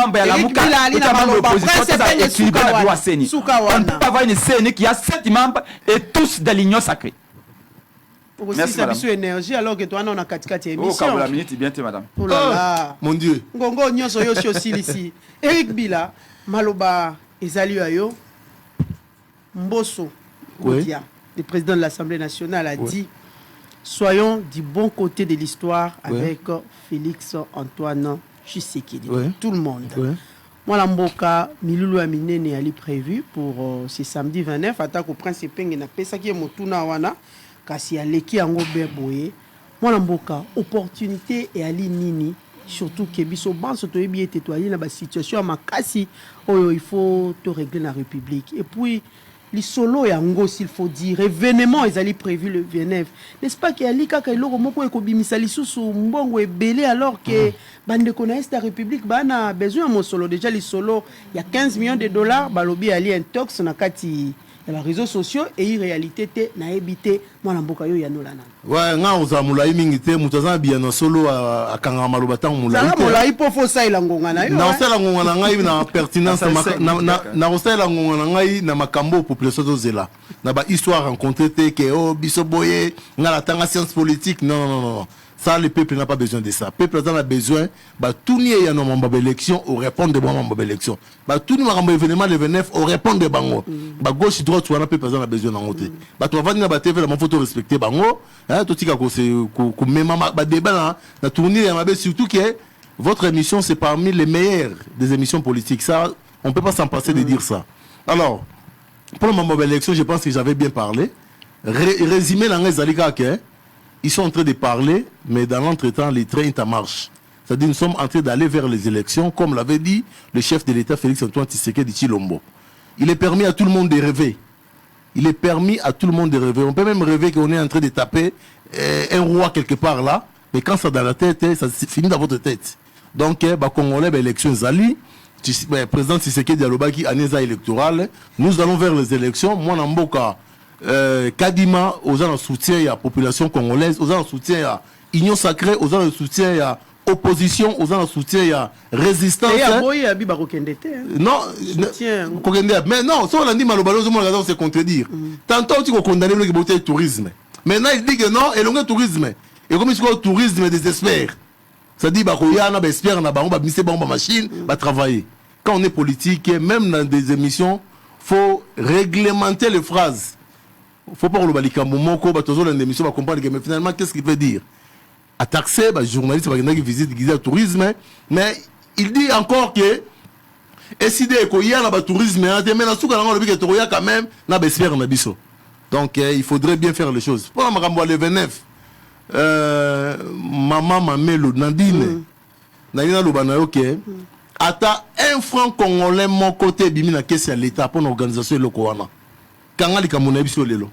ne peut pas avoir une scène qui a 7 membres et tous de l'union sacrée. Merci madame. Énergie alors que toi on a 4 émissions. Oh, la minute bien madame. Oh là là. Mon Dieu. Ngongo nyonso yo aussi ici. Eric Bila, Maloba ezali ayo. Mbosso, oui. Le président de l'Assemblée nationale, a dit soyons du bon côté de l'histoire avec Félix Antoine Tshisekedi. Tout le monde. Moi, l'amboka, Milulu Aminene est prévu pour ce samedi 29. Attaque au Prince Pengue na pesa qui est motuna wana kasi aleki yango beboye. Moi, l'amboka, opportunité et ali nini. Surtout que biso banso to bien tétoyer na ba situation à makasi il faut te régler la République. Et puis les solos et ango s'il faut dire événement ils allaient prévu le 29 n'est-ce pas qu'il y a li kaka iloko moko ekobimisa lisusu mbongo ebele alors que bande connaissent la République bana besoin mon solo déjà les solos il y a 15 millions de dollars balobi ali intox na kati les réseaux sociaux et une réalité na habité moi mboka yo ya nolana ouais nga oza mulai mingi te mutaza bien na solo a kanga maloba tan mulai te mulai po fo sa ilangonga na yo na sala ngonga na ngai na pertinence na sala ngonga na ngai na makambo population zo zela na ba histoire rencontré te que oh biso boye nga la tanga science politique non. Ça, le peuple n'a pas besoin de ça. Le peuple a besoin, tout n'y a pas d'élection, on répond de bon d'élection. Tout n'y a pas d'événement, le 29, on répond de bango. Gauche, droite, soit le peuple a besoin d'en côté. Tu vas venir à TV, la photo respecter bango. Tout ce qui est débat, la tournée, surtout que votre émission, c'est parmi les meilleures des émissions politiques. Ça, on ne peut pas s'en passer de dire ça. Alors, pour la mauvaise élection, je pense que j'avais bien parlé. Résumé dans les alicaques, ils sont en train de parler, mais dans l'entretemps, les trains sont en marche. C'est-à-dire nous sommes en train d'aller vers les élections, comme l'avait dit le chef de l'État, Félix-Antoine Tshisekedi Tshilombo. Il est permis à tout le monde de rêver. Il est permis à tout le monde de rêver. On peut même rêver qu'on est en train de taper un roi quelque part là, mais quand ça dans la tête, ça finit dans votre tête. Donc, Congolais, l'élection Zali, président Tshisekedi Alobaki, année électorale, nous allons vers les élections. Moi, Namboka, Kadima, aux gens en soutien à la population congolaise, aux gens en soutien à Union Sacrée, aux gens en soutien à la opposition, aux gens en soutien à la résistance. Non, mais non, si on a dit Malobalo, on se contredire. Tantôt, tu condamnes le tourisme. Maintenant, il dit que non, et le tourisme. Et comme il dit que le tourisme désespère. Ça dit qu'il y a des experts, on va misser des machines, on va travailler. Quand on est politique, même dans des émissions, il faut réglementer les phrases. Il ne faut pas que les émissions comprendre mais finalement, qu'est-ce qu'il veut dire? À taxer, les journalistes qui visitent le tourisme, mais il dit encore que si il y a un tourisme, mais quand même, donc il faudrait bien faire les choses. Pour le 29, maman Mamelo, Nadine, Nadine Lubanayoke, ata un franc congolais mon côté bimina caisse à l'état pour l'organisation locale. Quand ali kamona biso lelo.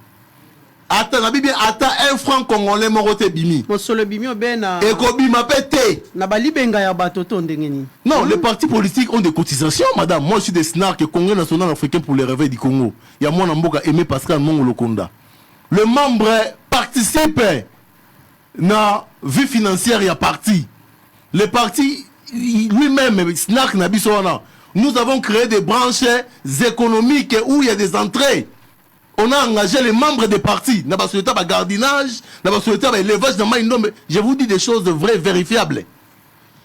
Ata na bibi ata un franc congolais mon côté bimi. Mosolo bimi obena. Et ko bima pété. Na bali benga ya batoto ndengeni. Non, les partis politiques ont des cotisations, madame. Moi je suis des snarks Congrès national africain pour le réveil du Congo. Il y a moi Namboka aimé Pascal Mongo Lokonda. Le membre participe na vie financière ya parti. Le parti lui-même, Snack Nabisoana, nous avons créé des branches économiques où il y a des entrées. On a engagé les membres des partis. N'a pas souhaité le gardinage, n'a pas souhaité l'élevage. Je vous dis des choses vraies, vérifiables.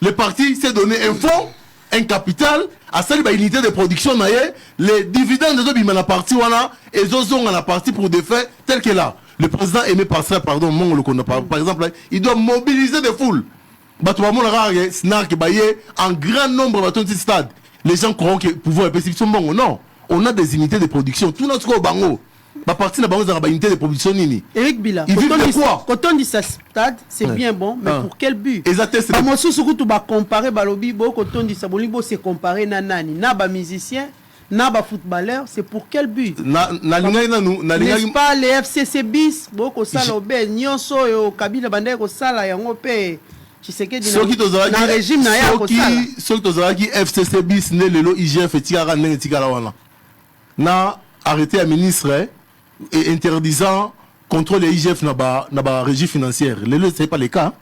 Le parti s'est donné un fonds, un capital, à cette unité de production, les dividendes de la partie, et ils ont la partie pour des faits tels que là. Le président Aimé Pascal, pardon, par exemple, il doit mobiliser des foules. En grand nombre de stades, les gens croient que pouvoir est bon. Non, on a des unités de production. Tout notre bango. Ma partie de la unité de production. Eric Bila, quand on dit ça stade, c'est bien bon, mais pour quel but? Exactement. Moi, surtout, tu vas comparer Balobi, quand on dit ça, c'est comparer Nanani, Naba musicien, Naba footballeur, c'est pour quel but? N'est-ce pas les FCC bis, beaucoup ça, l'obé, Nyonso, Kabila Bandé, Sala, Yangope. Ceux qui FCC bis ne lelo IGF etikara ndenge etikala wana na arrêté un ministre et interdisant contrôle des IGF na ba régie financière. Lelo c'est pas le cas.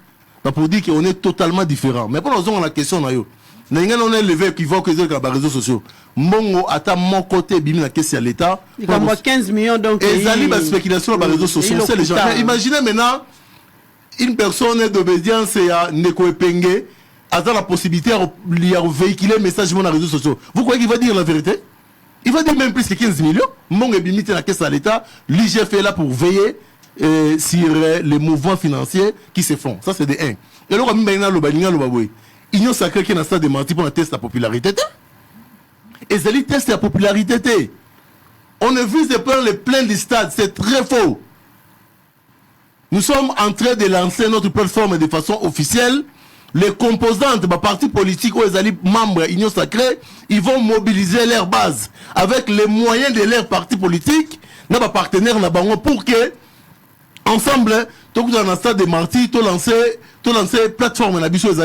Pour dire qu'on est totalement différent. Mais pour nous la question na yo. On est levé qui va que les réseaux sociaux. Mongo ata mon côté bimi na caisse à l'état. Il y a 15 millions donc. Et ça libre spéculation sur les réseaux sociaux. C'est les gens. Imaginez maintenant une personne d'obédience à Neko Epenge a la possibilité de véhiculer un message sur les réseaux sociaux. Vous croyez qu'il va dire la vérité? Il va dire même plus que 15 millions. Mon limite la caisse à l'État. L'IGF est là pour veiller sur les mouvements financiers qui se font. Ça, c'est de 1. Et alors, Union Sacrée qui est dans stade de mentir pour tester la popularité. Et Zali teste la popularité. On a vu les pleins du stade. C'est très faux. Nous sommes en train de lancer notre plateforme de façon officielle. Les composantes de partis politiques ou les membres Union Sacrée, ils vont mobiliser leur base avec les moyens de leur parti politique, nos partenaires pour que, ensemble, tout dans un stade de martyrs, tout lancer plateforme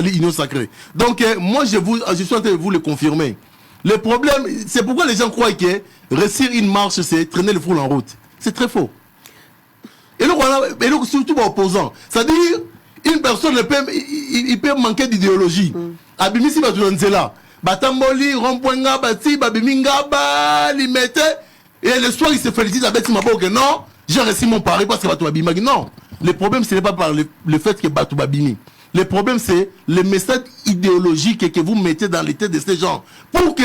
Union Sacrée. Donc, moi, je suis en train de vous le confirmer. Le problème, c'est pourquoi les gens croient que réussir une marche, c'est traîner le foule en route. C'est très faux. Et donc, surtout opposant. C'est-à-dire, une personne il peut manquer d'idéologie. Abimisi Batunanzela. Batamboli, Rompoinga, Bati, Babiminga, Limete. Et le soir, il se félicite avec Mabo que non, j'ai réussi mon pari parce que Batou Babimagi. Non. Le problème, ce n'est pas par le fait que Batou Babimi. Le problème, c'est le message idéologique que vous mettez dans les têtes de ces gens. Pour que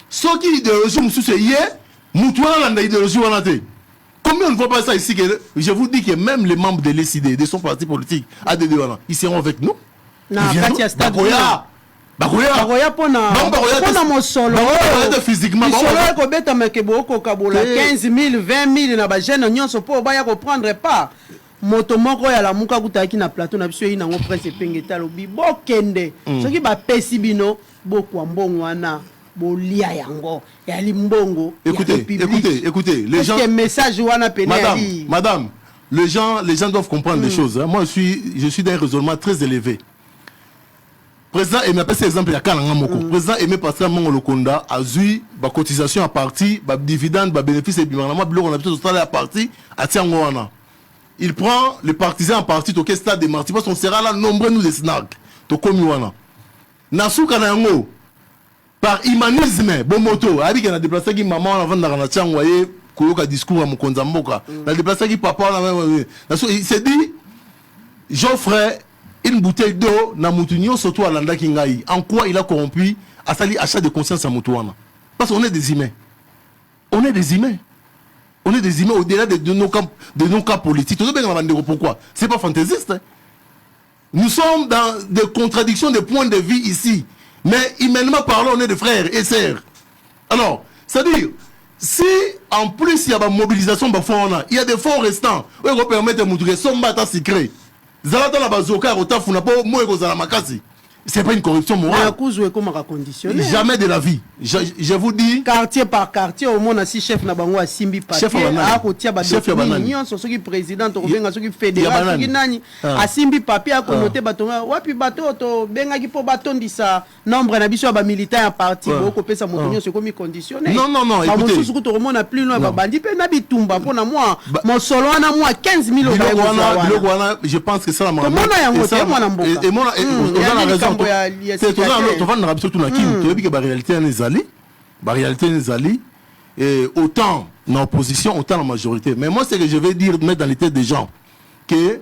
ceux qui idéologie, idéologie, combien on ne voit pas ça ici que, je vous dis que même les membres de l'ECD, de son parti politique, ADD, ils seront avec nous. Non, Katia Stade. Bakoya pona mosolo physiquement mosolo kobeta mekeboko kabola 15 000 20 000 na ba jeune nyonso po baya ko prendre part moto moko ya la muka kutaki na plateau na biso ina ngo prince pengeta lobi bokende soki ba pesi bino bokwa mbongo wana bolia yango ya limbongo. Écoutez, les gens message wana madame, les gens doivent comprendre des choses, hein. Moi je suis d'un raisonnement très élevé. Président Aimé, c'est exemple, il y a Kalanga Moko. Président Aimé Pascal Mongo Lokonda a eu la cotisation à partie, la dividende, le bénéfice et on a plutôt à partie à Tiangoana. Il prend les partisans en partie au stade de Marty parce qu'on sera là nombreux nous des snacks. To Komiwana. Nassou Kanango, par humanisme, bon moto, avec un déplacé qui maman avant de la Tiangoye, Kouyoka discours à Mokonzamboka. La déplacé qui papa, il s'est dit, j'offre une bouteille d'eau na mutunyo surtout à l'anda kingai. En quoi il a corrompu à sali achat de conscience à Moutouana. Parce qu'on est des humains. On est des humains. On est des humains au-delà de nos cas politiques. Pourquoi? C'est pas fantaisiste. Hein? Nous sommes dans des contradictions de points de vue ici. Mais humainement parlant, on est des frères et sœurs. Alors, c'est-à-dire, si en plus il y a une mobilisation, il y a des fonds restants. On va permettre à Moutoué, son bata secret. C'est pas une corruption morale. Jamais de la vie. Je vous dis. Quartier par quartier, au moins, si chef n'a pas un simbi papier, chef qui président, qui fédéral, qui nani, a simbi papier, à connoter bateau, wapi bateau, benga qui peut bâton dit ça, nombre d'habitudes à militaire à parti, beaucoup de ça, mon c'est comme conditionné. Non, écoutez. Tout le monde a plus loin, bandit, peut n'habitumba pour moi, mon solo a moi 15 000 euros. Je pense que ça la maman. Et moi, on a raison. C'est tout ça, on va nous surtout na kim. Tu veux que la réalité n'est allée. Et autant dans l'opposition, autant dans la majorité. Mais moi, c'est que je vais dire, mettre dans les têtes des gens, que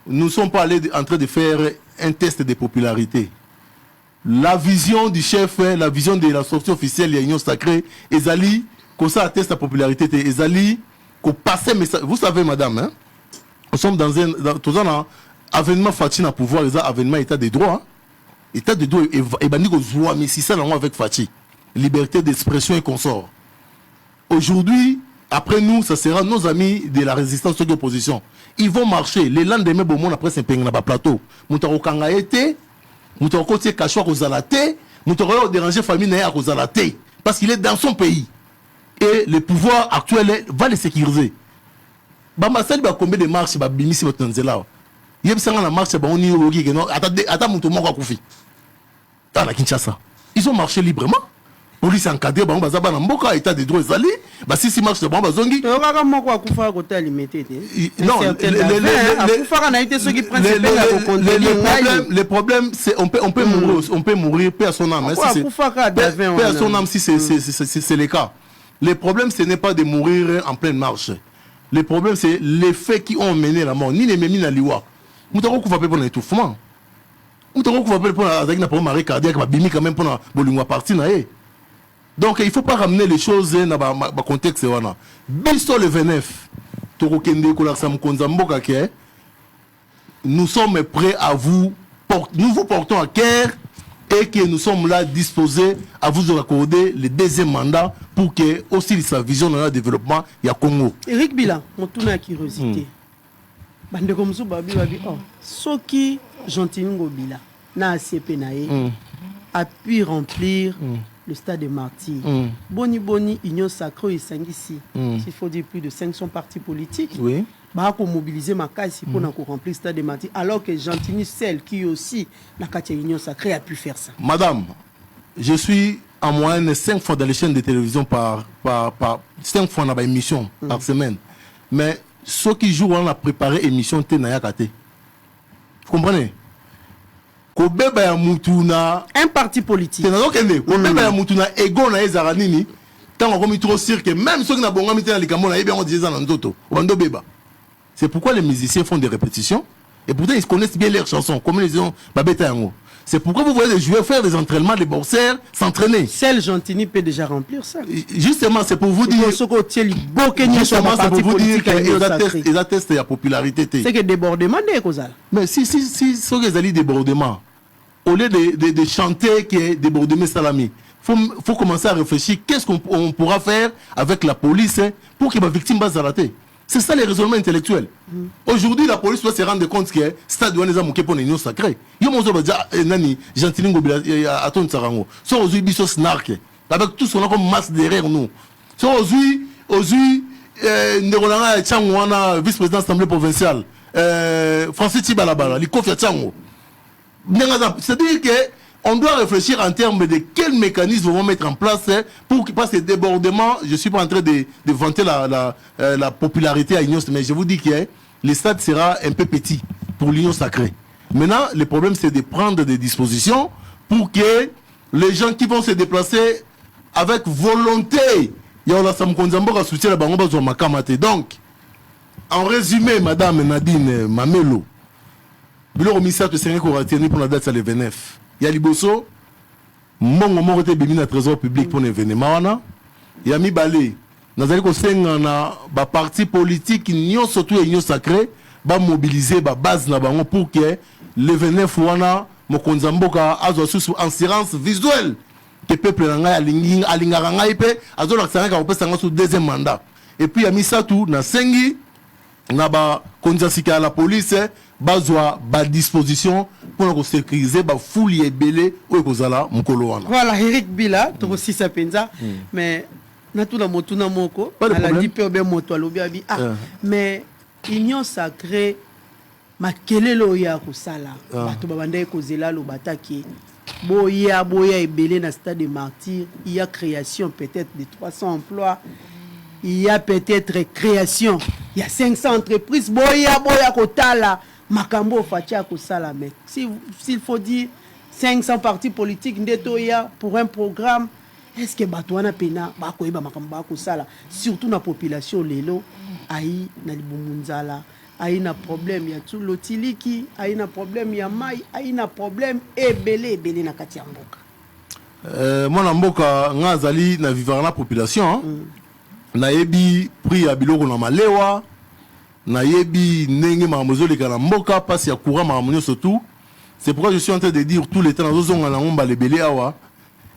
nous ne sommes pas allés en train de faire un test de popularité. La vision du chef, la vision de la sortie officielle de l'Union sacrée, Ezali, qu'on ça atteste la popularité, Ezali, qu'on passe message. Vous savez, madame, hein, nous sommes dans un avènement Fatih à pouvoir, les avènements état des droits. État de droit et bandit mais si ça avec Fatih, liberté d'expression et consort. Aujourd'hui, après nous, ça sera nos amis de la résistance de l'opposition. Ils vont marcher. Les lendemains, bon, après c'est un plateau. Moutaro Kangaete, Moutaro Kotier Kachwa Kozalate, Moutaro déranger famille à Kozalate. Parce qu'il est dans son pays. Et le pouvoir actuel va le sécuriser. Bamassali va combien de marches, Babimisi Batanzela. Il y a une marche, on y est au attends, Moutomo Koufi. Dans la Kinshasa. Ils ont marché librement. Police encadrée, bon, bazaba na mboka, état de droit ezali. Bah si marche de bon bazongi. Non, le problème c'est on peut mourir paix à son âme. Paix à son âme si c'est le cas. Le problème ce n'est pas de mourir en pleine marche. Le problème c'est les faits qui ont mené la mort. Ni les mémines à l'iwa. Moutaro qu'on va payer pour l'étouffement. Moutaro qu'on va payer pour un arrêt cardiaque, bimi quand même pour un bolingwa parti naé. Donc il ne faut pas ramener les choses dans le contexte. Biso le 29, nous sommes prêts à vous porter, nous vous portons à cœur et que nous sommes là disposés à vous accorder le deuxième mandat pour que aussi sa vision dans le développement il y a Congo. Eric Bila, on tourne à curiosité. Bande comme ça, babi, ce qui Gentilino Bila, na ACP naé, a pu remplir le stade de Martyrs. Boni, Union Sacrée et Sangisi. Il faut dire plus de 500 partis politiques. Oui. Bah, pour mobiliser ma case pour remplir le stade de Martyrs. Alors que Gentilini, celle qui aussi, la Union Sacrée, a pu faire ça. Madame, je suis en moyenne 5 fois dans les chaînes de télévision par 5 fois dans l'émission par semaine. Mais ceux qui jouent, on a préparé l'émission Tenayakate. Vous comprenez? Kobeba ya mutuna un parti politique. Kobeba ya mutuna ego na ezaranini. Tant on a trop sûr que même ceux qui n'ont pas mis dans les camerounais, on dit ça dans d'autres. C'est pourquoi les musiciens font des répétitions. Et pourtant, ils connaissent bien leurs chansons. Comme les gens, Babeta Yango. C'est pourquoi vous voyez les joueurs faire des entraînements, les boxeurs s'entraîner. Seul Gentini peut déjà remplir ça. Justement, c'est pour vous dire. Justement, c'est pour vous dire qu'ils attestent la popularité. C'est que débordement n'est pas ça. Mais si, ceux qui ont débordement, au lieu de chanter qui est débordement salami, faut commencer à réfléchir qu'est-ce qu'on pourra faire avec la police pour que les victimes bassent à la tête. C'est ça les raisonnements intellectuels. Aujourd'hui, la police doit se rendre compte que le stade doit nous manquer pour une union sacrée. Il y a des gens Gentilingo à ton Sarango. Soit aujourd'hui, ils snark. Avec tout ce qu'on a comme masse derrière nous. Soit aujourd'hui, Nderolanga Tchangwana, vice-président de l'Assemblée provinciale, Francis Tibalabala, les Kofi Tchango. C'est-à-dire qu'on doit réfléchir en termes de quels mécanismes vont mettre en place pour qu'il passe ces débordements. Je ne suis pas en train de vanter la popularité à l'Union, mais je vous dis que le stade sera un peu petit pour l'Union sacrée. Maintenant, le problème, c'est de prendre des dispositions pour que les gens qui vont se déplacer avec volonté, donc, en résumé, Madame Nadine Mamelo, le ministère de Sénégal aura tenu pour la date le 29. Il y a Liboso, Mongo Morote Bimina na trésor public pour l'événement. Il y a Mibalé. Nous allons na parti politique, nous surtout union sacrée, ba mobiliser ba base na bango pour que le 29 wana Mokonzamboka azo sous assurance visuelle que peuple nanga alingara ngai pe azo laksanga ka opesa ngo sous deuxième mandat. Et puis il y a Misatu na sengi na ba konzasika la police bazwa ba disposition pour sécuriser ba foule ebele ou ekozala mukolo wana. Voilà, Eric Bila to aussi sa penza mais na tuna motuna moko ala di pe obe moto alobi abi mais union sacrée makelelo ya kusala bato babanda ekozela lo bataki boya ebele na stade de martyrs, il y a création peut-être de 300 emplois. Il y a peut-être création. Il y a 500 entreprises. Boya kotala. Makambo fatia kosala mais s'il faut dire 500 partis politiques ndetoya pour un programme, est-ce que batwana pena ba koyeba makambo kosala surtout na population lelo ai na libumunzala ai na problème ya tout lotiliki ai na problème ya mai ai na problème ebele na kati ya mboka. Mwana mboka ngazali na vivre na population na yebi prix ya biloko na malewa na yebi nenge mamuzo le kana mboka passe ya courant mamunyo surtout. C'est pourquoi je suis en train de dire tout le temps dans zonga na ngomba lebele awa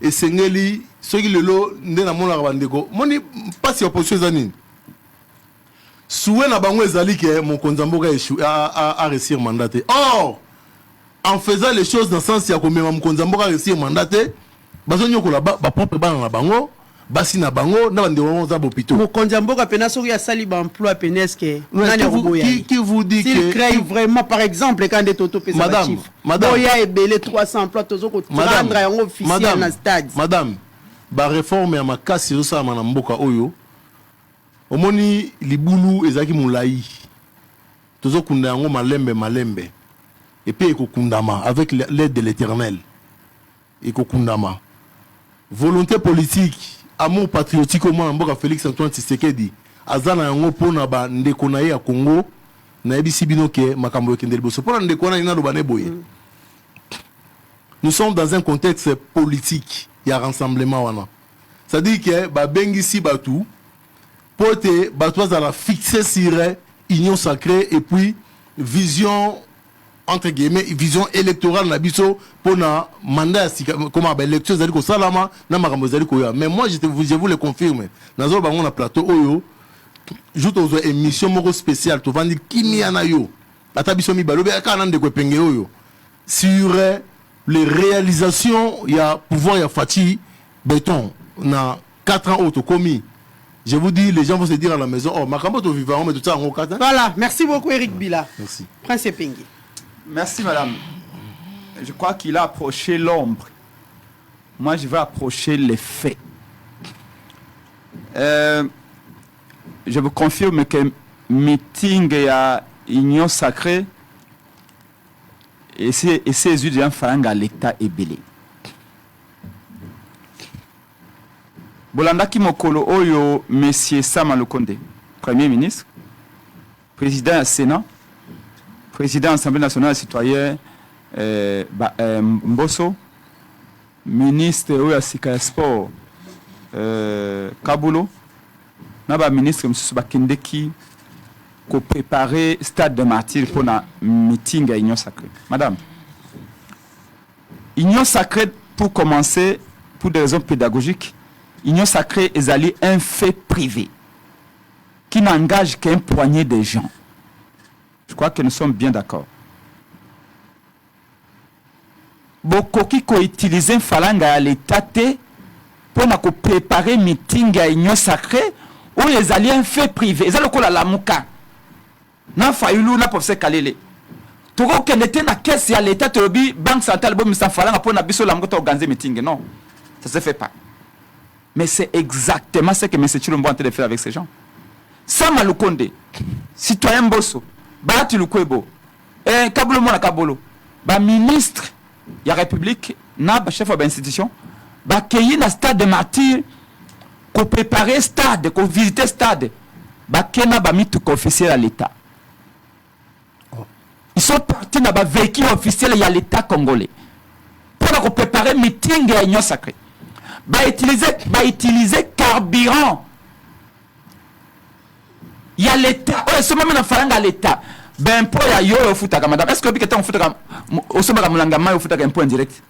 et sengeli soki lelo ndena mona bandeko moni passe ya opposition zanini soué na bango ezali ke mon konzamboka a réussir mandaté. Or en faisant les choses dans le sens ya komema mon konzamboka a réussir mandaté bazonyo ko la ba propre bana na bango basi na bango na bande wonza bopito Mokonzamboka pena soki ya sali ba emploi peneske nani roboya qui vous dit que s'il crée vraiment par exemple quand des toto pesa ba chiffre boya ebele 300 emplois tozo ko rendre yango officiel na stade madame ba réforme ya makasi zo sa na mboka oyo omoni libulu ezaki mulai tozo kunda yango malembe et puis ekokundama avec l'aide de l'Éternel ekokundama volonté politique amour patriotique au moins mboka Félix Antoine Tshisekedi azana yango pona ba ndeko na ye ya Congo na yebisi bino ke makambo ekende liboso pona ndeko na ina do bane boye. Nous sommes dans un contexte politique, il y a rassemblement wana. Ça dit que ba bengisi batu pote batu za la fixer sur union sacrée et puis vision entre guillemets vision électorale na biso pona mandat comment ba élection zali ko salama na makambo zali ko ya. Mais moi je vous le confirme nazo bango na plateau oyo joute aux émissions moko spéciale to vandi kimia na yo ata biso mi balobe ka na ndeko penge oyo sur les réalisations il y a pouvoir ya Fati béton na 4 ans auto commis. Je vous dis, les gens vont se dire à la maison, oh, makambo to vivant, mais tout ça en 4 ans. Voilà, merci beaucoup Eric Bila. Merci. Prince Pengi. Merci madame. Je crois qu'il a approché l'ombre moi je vais approcher les faits. Je vous confirme que meeting à Union Sacrée et ces étudiants farang à l'État est belé. Bolandaki mokolo oyo Monsieur Sama Lukonde, Premier ministre, président du Sénat, président de l'Assemblée nationale citoyenne, Mbosso, ministre oyo Sika Sport, Kabulo, naba ministre M. Bakendeki, ko préparer stade de martyr pour un meeting à Union Sacrée. Madame, Union Sacrée, pour commencer, pour des raisons pédagogiques, Union Sacrée est allée un fait privé qui n'engage qu'un poignet de gens. Je crois que nous sommes bien d'accord. Beaucoup qui ont utilisé un falanga à l'État pour préparer un meeting à Union Sacrée où ils allaient un fait privé. Ils allaient la mouka. Na faillu na pour se caler. Tout ce qui était dans la caisse à l'État, la banque centrale, bon, ça falanga pour n'abisso la mouka organiser meeting. Non, ça se fait pas. Mais c'est exactement ce que M. Chilombo est en train de faire avec ces gens. Sama Lukonde, citoyen Bosso, Bati Lukwebo, Kabolo Mona Kabolo, ministre de la République, chef de l'institution, qui est dans le stade de martyr, qui préparer le stade, qui visiter le stade, qui est mis tout officiel à l'État. Ils sont partis dans le véhicule officiel à l'État congolais pour préparer le meeting à l'Union Sacrée. Utiliser carburant. Il y a l'État. Oh, ce moment, on a l'État. Ben, pour y aller au foot, madame. Est-ce que vous avez au foot au sommet de la au foot un point direct?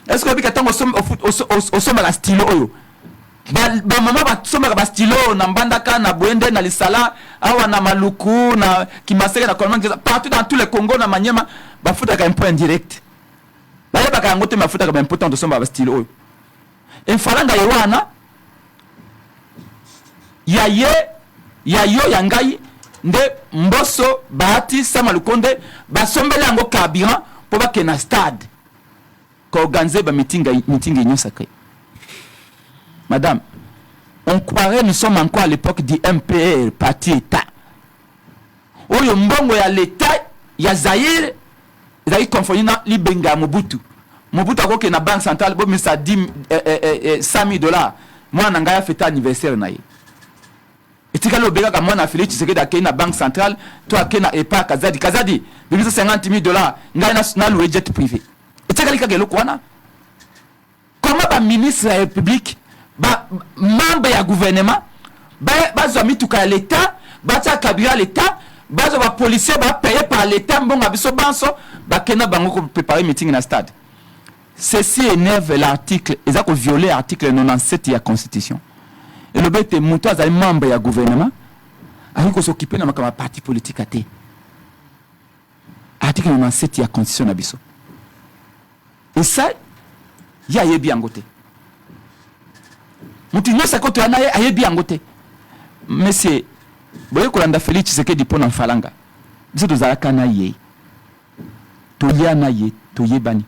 Est-ce que vous avez au sommet de la stylo? Maman va sommet de la stylo, na Mbandaka, na Bwende, na Lisala, awa na Maluku, na Kimasere, na Kolman, partout dans tous les Congo, na Maniema, va foot un point direct. Là, il y a pas qu'un foot un point de sommet de la stylo. Et falanga yewana yaye yayo yangai nde Mbosso Bahati Sama Lukonde basombele yango carburant pour ba kena stade ko organiser ba meeting Union Sacrée. Madame, on croirait nous sommes encore à l'époque du MPR parti État. Oyo mbongo ya l'État ya Zaire ezali confondu na Libenga Mobutu. Mobutu a na banque centrale bo misa 100 000 $. Moi nanga fête anniversaire na ye. Etika lo bega ka moi na Félix Tshisekedi akei na banque centrale, toi akei na EPA Kazadi bimisa 50 000 $. Ngai na louer jet privé. Etika lika gelo kwana. Comment ba ministre de la République, ba membre ya gouvernement, ba zo mituka l'État, ba ta kabira l'État, ba zo ba policier ba payé par l'État mbonga biso banso, ba kena bango ko préparer meeting na stade. Ceci énerve l'article, ils ont violé l'article 97 de la Constitution. Et le but est monté à un membre du gouvernement, avec qu'on s'occupe de ma parti politique. Article 97 de la Constitution. Et ça, il y a bien côté. Moutinho sa côté a yé bien côté. Monsieur, vous voyez qu'on a fait ce que dit pour falanga. Vous êtes aux Arakana yé. Toya na yé, toye bani.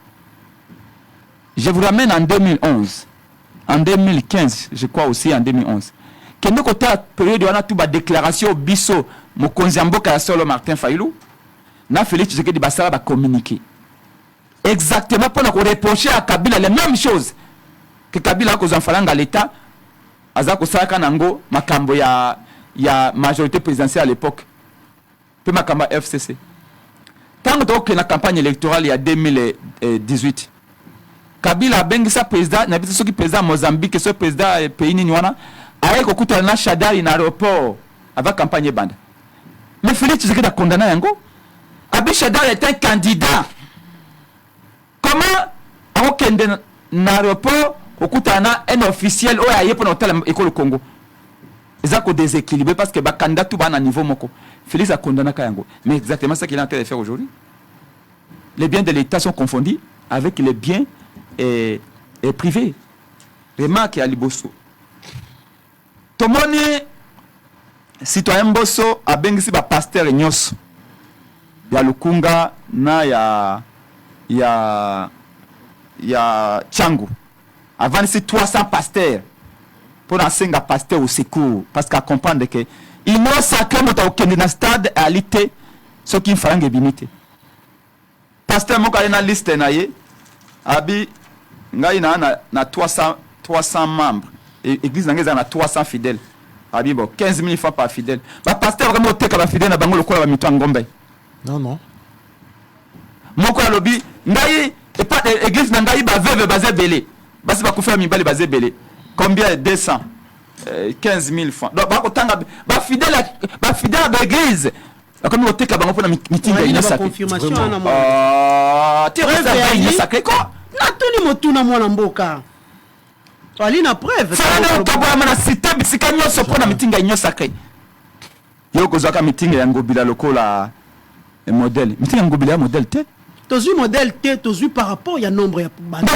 Je vous ramène en 2011, en 2015, je crois aussi en 2011. Quand nous avons période où on a tout déclaration au bisso, mon konziamboka solo Martin Fayoulou, na Félix Tshisekedi Basara va communiquer. Exactement pour nous reprocher à Kabila les mêmes choses que Kabila a causé en falang à l'État, Azako Saraka Nango, Makambo ya majorité présidentielle à l'époque, puis Makamba FCC. Tant que la campagne électorale il y a 2018. Kabila bengisa président na biso ki président Mozambique ce président pays ni wana aye ko kutana na Shadari na aéroport avec campagne bande. Mais Félix Tshisekedi a condamné yango. Abi Shadari est un candidat. Comment on kende na aéroport ko kutana un officiel o aye pour l'hôtel école Congo. Ils ont déséquilibré parce que ba candidat tout ba na niveau moko. Félix a condamné yango. Mais exactement ce qu'il est en train de faire aujourd'hui. Les biens de l'État sont confondus avec les biens et privé. Remarque à Liboso. Tomoni citoyen Bosso a bengisi ba pasteur nyos. Ya Lukunga na ya Changu. avant c'est 300 pasteurs pour enseigner à pasteur au secours parce qu'à comprendre que il n'a sacré mota au dans stade à l'ité ce qui fait un limité pasteur mo ka na liste na ye abi ngai na 300 membres et église na 300 fidèles abi bon 15 000 francs par fidèle ba pasteur vraiment teka ba fidèle na bango lokola ba mitwa ngombe non moko alobi ngai et pas église na ngai ba veuve bazé belé basi ba kufa mibali bazé belé combien 200 15 000 francs donc ba kotanga ba fidèle à l'église comme on teka bango pour na meeting il y a confirmation na mo tu es sacré quoi na tuni motuna mwana mboka ali na preuve ça na kabwa na cité bisika nyoso pour na meeting ya sacré yo kozaka meeting ya ngobila lokola modèle meeting ya ngobila modèle te tozu modèle te tozu par rapport ya nombre ya bato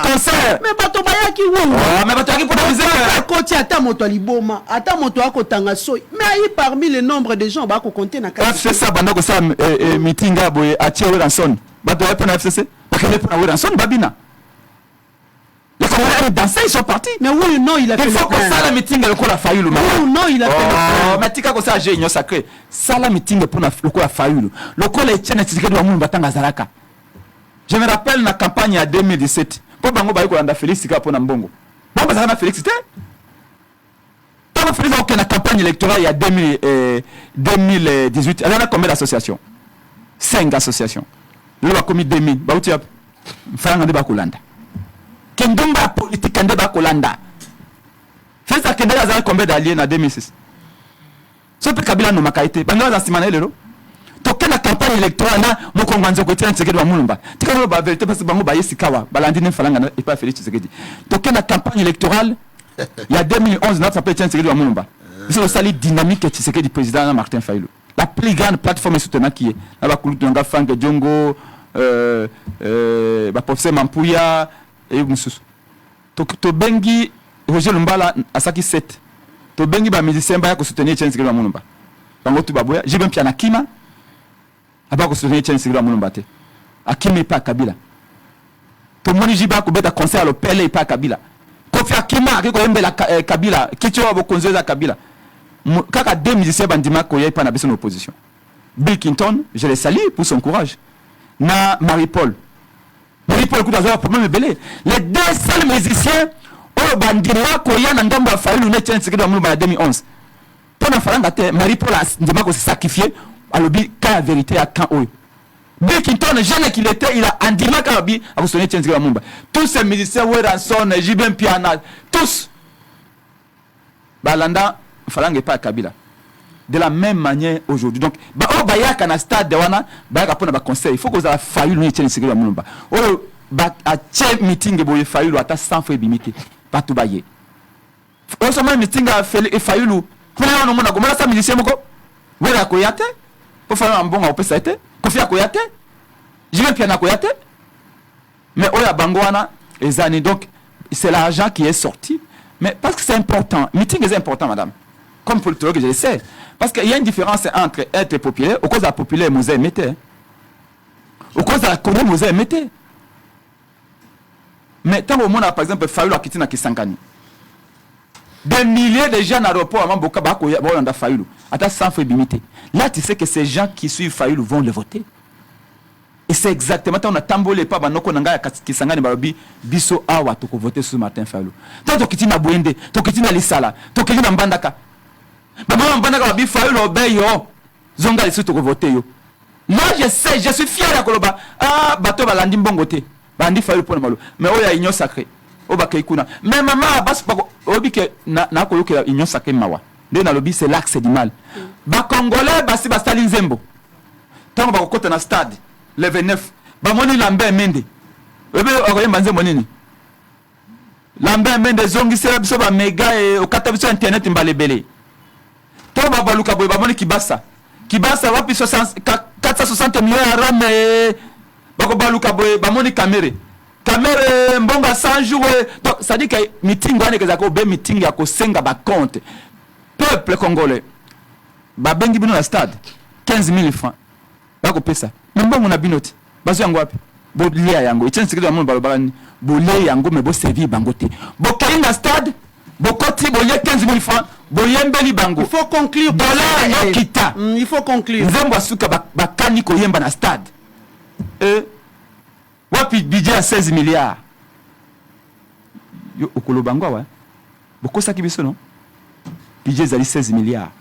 concert mais bato bayaki wongo mais bato yaki pour la musique koti ata moto liboma ata moto akotanga soy mais ayi parmi le nombre de gens bako compter na kati c'est ça banda ko ça meeting ya boye atie Weranson bato ya pona FCC bakele pona Weranson babina les Congolais danser ils sont partis mais oui non il a fait il faut que ça la meeting le ko la Fayulu oui non il a fait mais tika ko ça j'ai union sacré ça la meeting pour le ko la Fayulu le ko les tienne tikedi wa mungu batanga zalaka je me rappelle la campagne en 2017 pour bango bayi ko landa Félix ka pona mbongo bon bazana na Félix te tant Félix aucune campagne électorale il y a 2018 alors on a combien d'associations 5 associations le ba commis 2000 ba uti franga de ba kolanda kendumba politique ande ba kolanda fait ça kende za combien d'alliés en 2006 so pe kabila no makaite banga za simana lelo to kana campagne électorale na mokongo nzo ko tiana tsekedi wa mulumba tikano ba vérité parce que bango ba yesikawa balandi ne falanga na et pas Félix Tshisekedi to kana campagne électorale il y a 2011 notre s'appelle tiana tsekedi wa mulumba c'est le sali dynamique Tshisekedi président Martin Fayulu la plus grande plateforme soutenant qui est là ba kulutu nga Frank Djongo ba professeur Mampuya et mususu to bengi Roger Lumbala asaki 7 to bengi ba musicien ba ko soutenir Tiens Tshisekedi wa mulumba bango tu baboya j'ai même piana kima aba ko soutenir Tiens Tshisekedi wa mulumba te akimi pa Kabila to moni jiba ko beta concert à l'Opele pa Kabila ko fi akima ko yembela Kabila kicho abo konzoza Kabila kaka deux musiciens bandima ko yepa na besoin d'opposition Bill Clinton je le salue pour son courage na Marie-Paul écoute à problème belé les deux seuls musiciens au bandima ko yana ngambo ya Fayulu ne Tiens Tshisekedi wa mulumba en 2011 pona faranga te Marie-Paul ndima ko se sacrifier à l'obi ka vérité à quand oyo Bill Clinton jeune qu'il était il a andima ka obi a soutenir Tiens Tshisekedi wa mulumba tous ces musiciens Weranson Jibin Piana tous balanda faranga pas Kabila de la même manière aujourd'hui donc ba o bayaka na stade wana bayaka pona ba conseil il faut que ça Fayulu ni Tiens Tshisekedi wa mulumba o ba a che meeting boye Fayulu ata 100 fois bimité pas tout baye o so ma meeting a Fayulu kuna no mona ko mona sa musicien moko wera ko yate pour faire un bon opesa été ko fi ko yate je vais piano ko yate mais o ya bango wana ezani donc c'est l'argent qui est sorti mais parce que c'est important meeting est important madame comme politologue je le sais parce qu'il y a une différence entre être populaire au cause de la populaire Moselle mettait au cause de la Congo Moselle mettait mais tant au monde par exemple Fayulu akiti na Kisangani des milliers de gens à l'aéroport avant Boka Bako Bolanda Fayulu ata 100 fois limité là tu sais que ces gens qui suivent Fayulu vont le voter et c'est exactement on a tambolé pas banoko nanga Kisangani balobi biso awa to ko voter sur Martin Fayulu tant to kiti na Bwende to kiti na Lisala to kiti na Mbandaka Bama Mbandaka babi Fayulu obeyo zonga les to ko voter yo moi je sais je suis fier à Koloba ah bato balandi mbongo te bandi Fayulu pona malo mais oya union sacrée obaka ikuna mais maman bas pako obi ke na ko yoke union sacrée mawa de na lobi c'est l'axe du mal ba congolais basi ba Stalin Zembo tango ba kokota na stade le 29 ba moni Lambert Mende obi okoyemba Nzembo nini Lambert Mende zongi sera biso ba mega e okata biso internet mbalebele to ba baluka boy ba moni Kibasa wapi 460 millions ya RAM bako baluka boy ba moni Kamere mbonga 100 jours donc ça dit que meeting wana ke zako be meeting ya ko senga ba compte peuple congolais ba bengi bino na stade 15 000 francs bako pesa mbongo na binoti bazo yango wapi bolia yango Etienne Tshisekedi amon balobaka bolia yango mais bo servir bango te bokai na stade bokoti bolia 15 000 francs boyembeli bango il faut conclure dollar yo kita il faut conclure nzembo asuka bakani koyemba na stade wapi budget à 16 milliards yo okolo bango wa bokosaki biso non budget ezali 16 milliards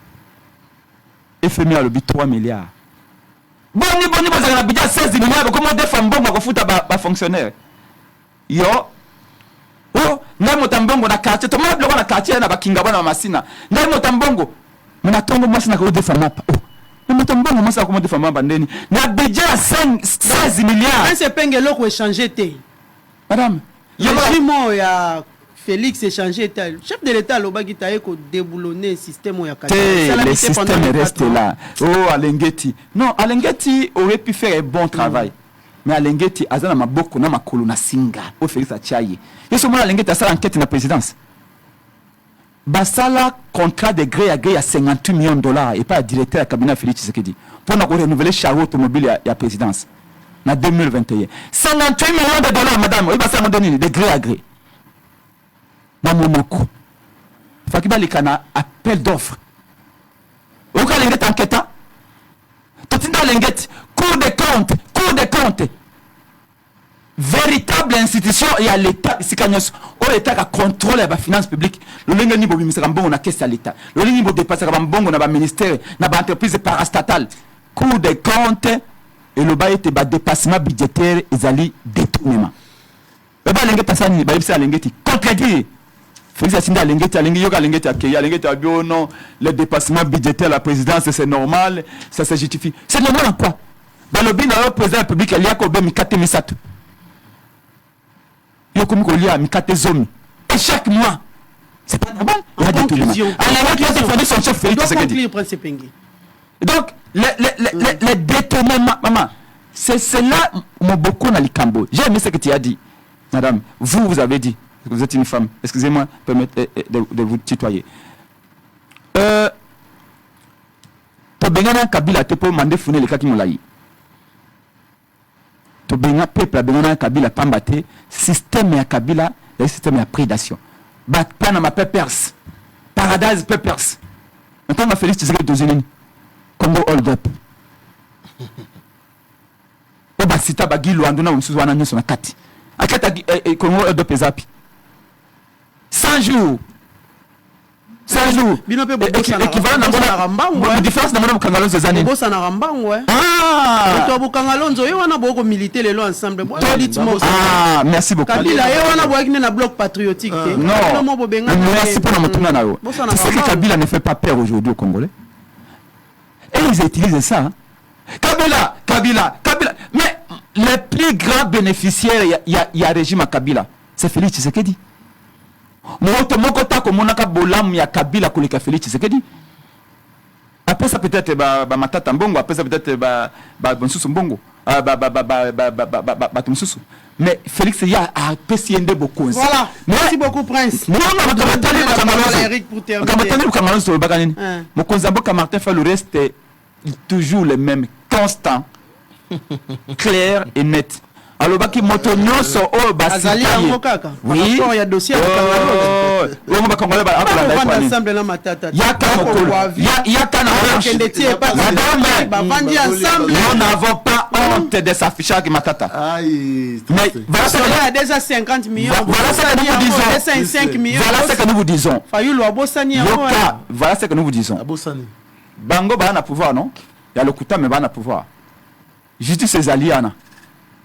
FMI a le but 3 milliards boni bozala na budget 16 milliards comment defa mbongo kofuta ba fonctionnaire yo ngai motambongo na quartier to mona bloko na quartier na bakinga bana masina ngai motambongo mena tongo masina ko defa mapa na motambongo masina ko defa mapa ndeni na budget à 16 milliards un sepenge loko échanger te madame yimo ya Félix échanger te chef de l'état lobaki taye ko déboulonner système ya kati le système reste là Alengeti non Alengeti aurait pu faire un bon travail mais Alengeti azana maboko na makolo na singa o Félix Achaye yeso mona Alengeti asala enquête na présidence basala contrat de gré à gré à 58 millions de dollars et pas directeur à cabinet Félix Tshisekedi pour na renouveler chariot automobile ya présidence na 2021 58 millions de dollars madame oui basala modeni de gré à gré na monoko fakiba likana appel d'offre oka Alengeti enquêtant totinda Alengeti cour des comptes véritable institution et à l'état sikanyos o l'état ka contrôle ya ba finance publique le lenga ni bobimisaka mbongo na caisse à l'état le lenga ni bo dépasser ba mbongo na ba ministère na ba entreprise parastatale cour des comptes et le baïté ba dépassement budgétaire ezali détournement ba Alengeti asani ba ibisa Alengeti contredire Félix Atinda Alengeti yoka Alengeti akeya Alengeti abio non le dépassement budgétaire la présidence c'est normal ça se justifie c'est normal en quoi balobi na président de la République il y a ko be mikate misato yokomi ko lia mikate zomi et chaque mois c'est pas normal il y a des conclusions Alengeti a défendu son chef Félix Tshisekedi donc les détournements maman c'est là mon beaucoup na likambo j'ai aimé ce que tu as dit madame vous avez dit vous êtes une femme excusez-moi permettez de vous tutoyer to bengana Kabila te po mande fune le kaki molai to benga peuple bengana Kabila pambate système ya Kabila le système ya prédation ba pana ma peppers paradise peppers maintenant ma Félix Tshisekedi dozini Congo hold up e ba sita ba gilo andona unsuzu wana nyoso na kati akata Congo hold up ezapi 100 jours bino pe bobosa na rambango différence na mona Bukangalonzo zani bobosa na rambango to Bukangalonzo yo wana boko militer lelo ensemble merci beaucoup Kabila yo wana boaki na bloc patriotique non merci pour notre na yo c'est que Kabila ne fait pas peur aujourd'hui aux Congolais et ils utilisent ça Kabila mais les plus grands bénéficiaires il y a régime à Kabila c'est Félix Tshisekedi moto moko ta komonaka bolamu ya Kabila koleka Félix Tshisekedi après ça peut-être ba matata mbongo après ça peut-être ba bonsusu mbongo ba tumsusu mais Félix y a PCND beaucoup voilà merci beaucoup Prince non Eric pour terminer Bukangalonzo bakanini mokonzi mboka Martin Fayulu reste toujours le même constant clair et net alobaki moto nyonso o basali yango kaka oui rapport ya dossier o ba Congolais ba akola ensemble na matata yaka mokolo yaka na madame ba vandi ensemble nous n'avons pas honte de s'afficher avec matata mais voilà déjà 50 millions voilà ce que nous vous disons 5 millions voilà ce que nous vous disons Fayulu abosani yango voilà ce que nous vous disons abosani bango ba na pouvoir non ya lokuta mais ba na pouvoir justice ezaliana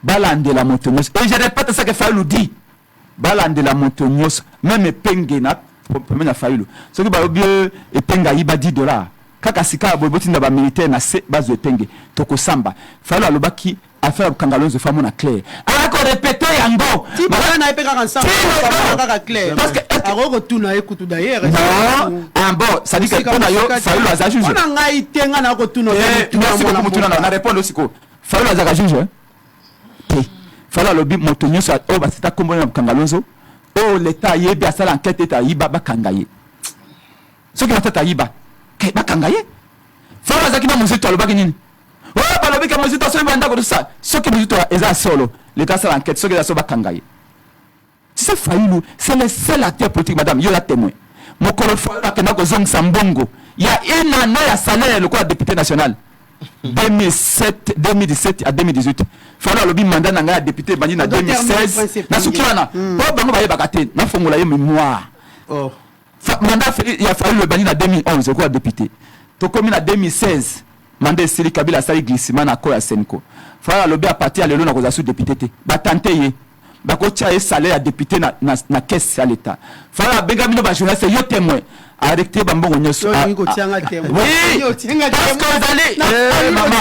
balande la montagneuse et je répète ce que Fayulu dit balande la montagneuse même penge na premier Fayulu ce que ba bien et penga iba $10 kaka sika boboti na ba militaire na base de penge toko samba Fayulu alobaki affaire Bukangalonzo famo na clair ako répéter yango ti bana epeka ensemble kaka clair parce que aroko tuna ekutu d'ailleurs non bon ça dit que pona yo Fayulu aza juge on ngai tenga na ko tuna na répondre aussi ko Fayulu aza juge fala lobi moto nyonso o basita kombo na Bukangalonzo o l'état yebi asala enquête eta yiba bakangaye soki matata yiba ke bakangaye fala zakina muzito alobaki nini o balobi ka muzito so banda ko ça soki muzito eza solo l'État c'est l'enquête, ce que ça va kangaye. C'est Fayoulou, c'est le seul acteur politique, madame, il y a témoin. Mon collègue Fayoulou a kené ko zong Sambongo. Il y a une année à salaire le quoi député national. 2017 à 2018. Fayoulou a lobby mandat nanga député bandi na 2016. Na sukiana. Bo bango baye bakate, na fongola ye mémoire. Oh. Mandat il y a fallu le bandi na 2011 quoi député. To comme na 2016. Mandé Sili Kabila sali glissement na ko ya Senko. Fayoulou a lobby à partir à lelo na ko za sous député te. Ba tante ye. Bako tia salaire à député na caisse à l'état. Fala benga mino ba journaliste yo témoin. Arrêtez bambongo nyoso. Oui, parce que vous allez maman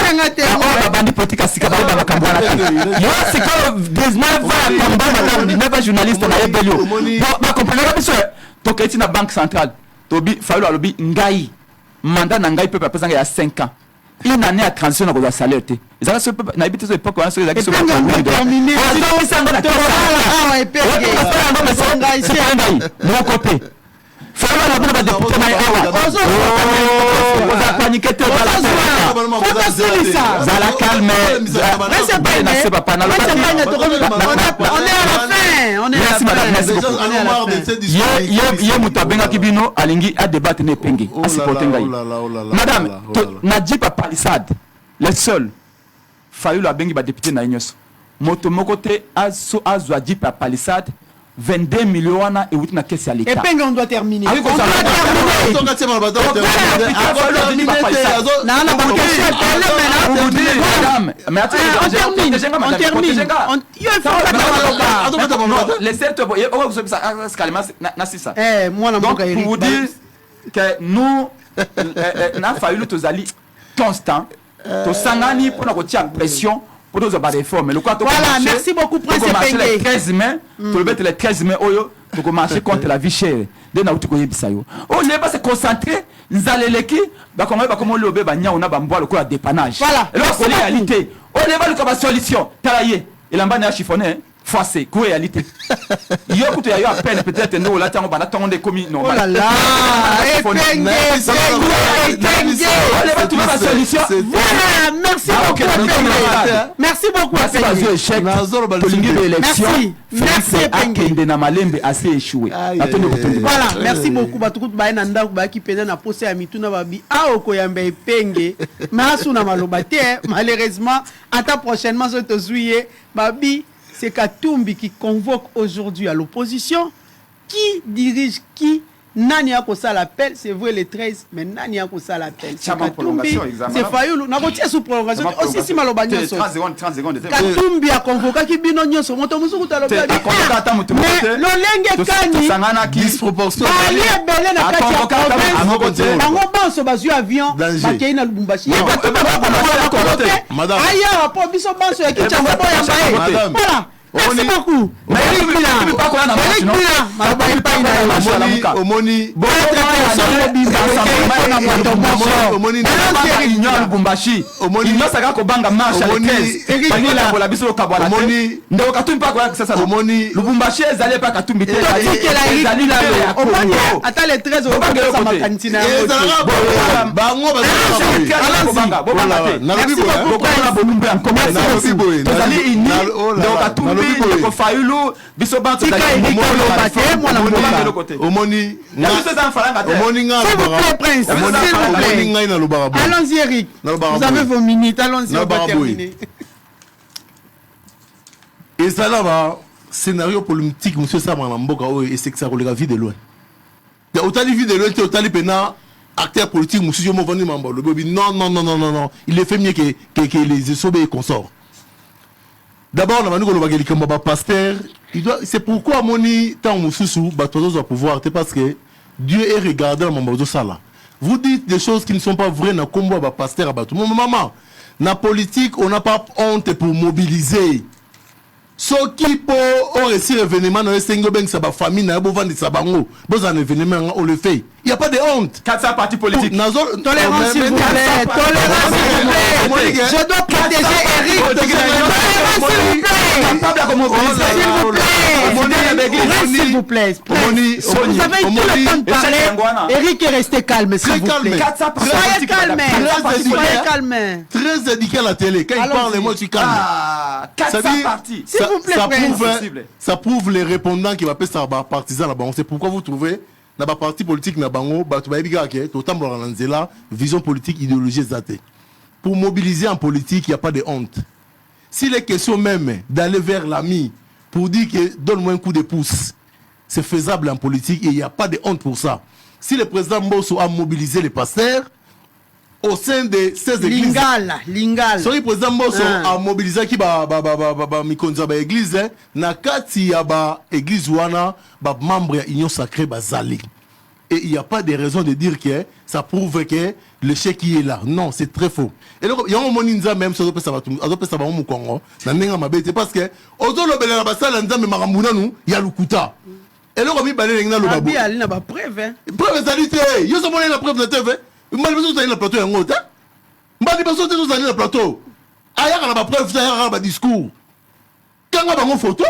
bandi politique asika ba makambo na. Yo c'est que 19 va combat madame never journaliste na rebellion. Ba comprendre biso to keti na banque centrale. Tobi Fayoulou alobi ngai mandat na ngai peuple pesanga ya 5 ans. Une année à transition dans le salaire. Ils ont ce peuple, n'habite ce époque, on a ce qui sont terminé. Mon côté. Fayoulou la bonne député la calme. C'est pas on est à la fin. On est à la fin. Madame, Nadjipa Palissade, le seul Fayoulou a bengi ba député na Ignos. Moto mokote azo Nadjipa Palissade 22 millions wana et wuti na caisse à l'État. Et puis on doit terminer. On doit terminer. Pour vous dire que nous, na Fayoulou tozali constant, to sangani pour nous tirer pression. Voilà, merci beaucoup, Prince Epenge. Les 13 mai, les 13 mai, pour commencer contre la vie chère. De Naouti Koye Bisayo. On n'est pas se concentrer, nous allons l'équipe, comme on le bébé, on a bambois le coup à dépannage. Voilà, c'est la réalité. On n'est pas le comme solution. Talaye, il en a chiffonné. Forcé, quoi réalité. Il y a eu à peine peut-être nous là on va attendre des commis non. Oh là là, merci beaucoup. Merci beaucoup. Voilà, merci beaucoup. Batuku baina ndako baki pena na pose ya mituna babi a okoyamba epenge. Masu na malobate malheureusement attends prochainement ce juillet babi. C'est Katumbi qui convoque aujourd'hui à l'opposition. Qui dirige qui? Nani a ça l'appel, c'est vrai les 13, mais Nani a ça l'appel. C'est Katumbi, c'est Fayoulou. N'a pas sous prolongation. Aussi si malobagnon. 30 secondes. Katumbi a convoqué qui bino nyoso. Moto musuku talobi. Mais l'olenge kani. Disproportion. Ali ebele na kati ya province. Bango banso bazu avion. Bakei na Lubumbashi. Madame. Aya rapport biso banso ya kichamba boya mbaye. Voilà. Merci beaucoup. Fayoulou biso bantu allons-y Eric, vous avez vos minutes, allons-y, on va terminer. Et ça là, scénario politique, monsieur Samana Mboka, et c'est que ça roule la vie de loin. Il y a autant de vie de loin, autant de pena, acteur politique, monsieur Jomo Vani Mambo, le Bobi, non, il est fait mieux que les Esobé et consorts. D'abord, on a dit que pasteur, c'est pourquoi Moni tant Moussou doit pouvoir, c'est parce que Dieu est regardé dans mon sala. Vous dites des choses qui ne sont pas vraies dans le combat pasteur à tout. Maman, dans la politique, on n'a pas honte pour mobiliser. Ce qui peut réussir événement dans la famille, dans un événement, on le fait. Il n'y a pas de honte. 400 partis politiques. Tolérance, s'il vous plaît. Je dois protéger Eric. Tolérance, s'il vous plaît. capable de mobiliser. S'il vous plaît. Vous avez tout le temps de parler. Eric est resté calme, s'il vous plaît. Soyez calme. Très éduqué à la télé. Quand il parle, moi je suis calme. 400 partis. S'il vous plaît, ça prouve les répondants qui m'appellent ça partisans là-bas. C'est pourquoi vous trouvez dans le parti politique na bango batu ba biga ke to tambla na nzela vision politique idéologie zate. Pour mobiliser en politique, il n'y a pas de honte. S'il est question même d'aller vers l'ami pour dire que donne-moi un coup de pouce, c'est faisable en politique et il n'y a pas de honte pour ça. Si le président Mbosso a mobilisé les pasteurs au sein de 16 églises. Lingala. Si le président Mbosso a mobilisé qui mikonza ba église, na kati ya ba église wana ba membre ya union sacrée bazali. Et il n'y a pas de raison de dire que ça prouve que le chèque qui est là. Non, c'est très faux. Et donc, il y a un moment où même si on peut savoir au Congo, parce que, il y a le Kouta. Et là, on a balé le babou. Il y a pas preuve. Preuve de qualité. Il y a une preuve de TV. Il y a une plateau. Il y a une plateau. Il y a une preuve, il y a un discours. Quand on a une photo,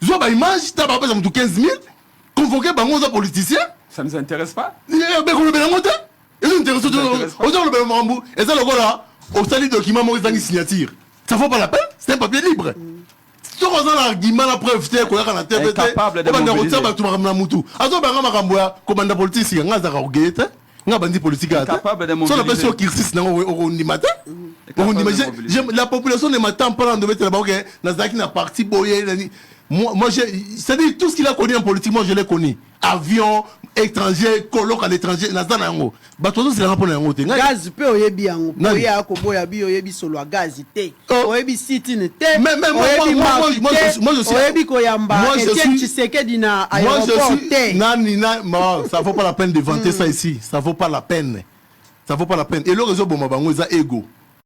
il y a une image, il y a 15 000, convoqué par un politicien. Ça ne nous intéresse pas. Il y a un document, signature. Ça ne vaut pas la peine, c'est un papier libre. Si on a un argument, la preuve, c'est qu'on a un capable de mobiliser. La population ne m'attend pas de mettre la partie boyée. Moi, c'est-à-dire tout ce qu'il a connu en politique, moi je l'ai connu. Avion, étranger, colloque à l'étranger, nazana yango. Batozo c'est la pour yango te. Gaz pe oyebi yango. Oya ko boya bi oyebi solo gaz te. Oyebi site ne te. Moi je suis oyebi ko yamba. Etienne Tshisekedi na aéroport te. Nani ça vaut pas la peine de vanter ça ici. Ça vaut pas la peine. Ça vaut pas la peine. Et le réseau bomba bango eza ego.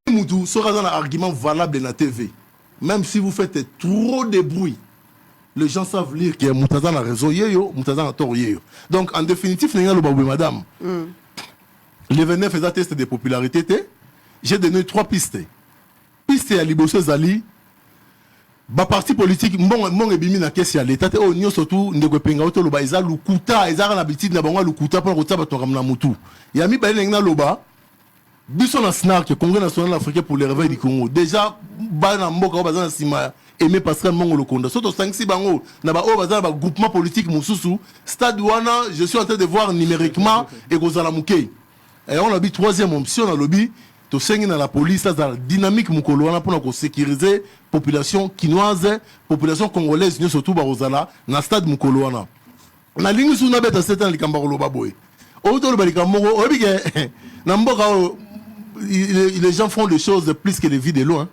Mutu sera dans un argument valable na TV. Même si vous faites trop de bruit. Les gens savent lire que Moutaza a raison, Moutaza a tort. Donc, en définitive, madame, le 29 faisait test de popularité. J'ai donné 3 pistes. Piste à Liboso Zali, ba parti politique, mon ebimi na kesi ya l'État, oh, nyo surtout, ndeko penga oto loba, eza lukuta, eza l'habitude na bango lukuta, pour rota bato ramna mutu. Yami baile ngna loba, biso na SNARC, Congrès national africain pour le réveil du Congo. Déjà, ba na mboka ba na sima Aimé Pascal Mongolo Konda. Surtout 5-6 bango, na ba ba groupement politique Moussoussou. Stade Wana, je suis en train de voir numériquement et Gozala Mouké. Et on a dit 3e option dans le lobby, to sengi na la police, ça la dynamique Moukolo Wana pour sécuriser population quinoise, population congolaise, surtout Barozala, na stade Moukolo Wana. Na ligne sous na bête 7 ans likamba lo baboy. Auto le balikamboro, obi ke na mboka les gens font des choses plus que les vies de loin.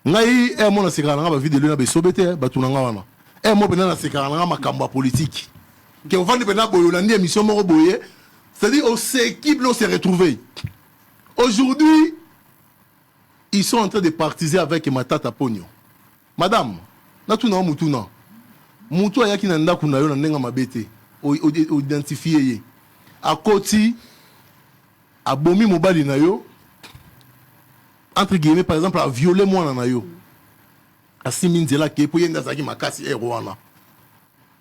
Ngai mo na sekana nga ba vidéo na be sobete batu na nga wana mo bena na sekana nga makamba politique ke ovandi bena boyo na ndie émission moko boye, c'est-à-dire on s'équipe, on s'est retrouvé aujourd'hui. Ils sont en train de partiser avec Matata Pogno. Madame na tuna mutuna mutu ayaki na ndaku na yo na ndenga mabete o identifier ye akoti abomi mobali na yo, entre guillemets, par exemple, à violer moi na yo. À Siminzela qui est pour yenda zaki makasi e Rwanda.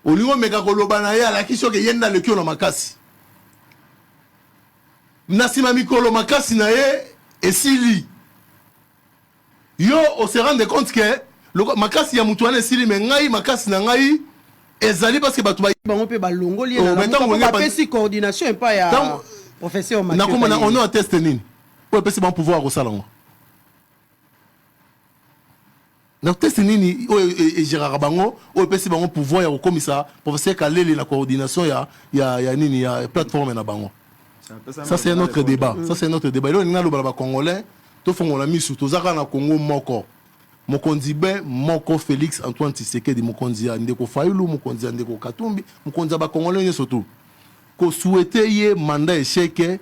Olingo meka koloba na ya la kisho ke yenda le kyo na makasi. Nasima mikolo makasi na ye esili. Yo on se rend compte que le makasi ya mutu wana esili mais ngai makasi na ngai ezali parce que batu ba bango pe balongo li na ba pesi coordination pas ya professeur Mathieu. Na comment on a testé nini? Pour pesi ban pouvoir au salon. Donc, test nini et Gérard Bango, ou peut bango pouvoir ya commissaire professeur Kalele la coordination ya nini ya plateforme na bango. Ça c'est un autre débat. Ça c'est un autre débat. Là on a le baba congolais, to fongola misu to zaka na Congo moko. Mokonzi be moko Félix Antoine Tshisekedi mokonzi ya ndeko Fayulu, mokonzi ya ndeko Katumbi, mokonzi ba congolais nyoso to. Ko souhaiter ye mandat échec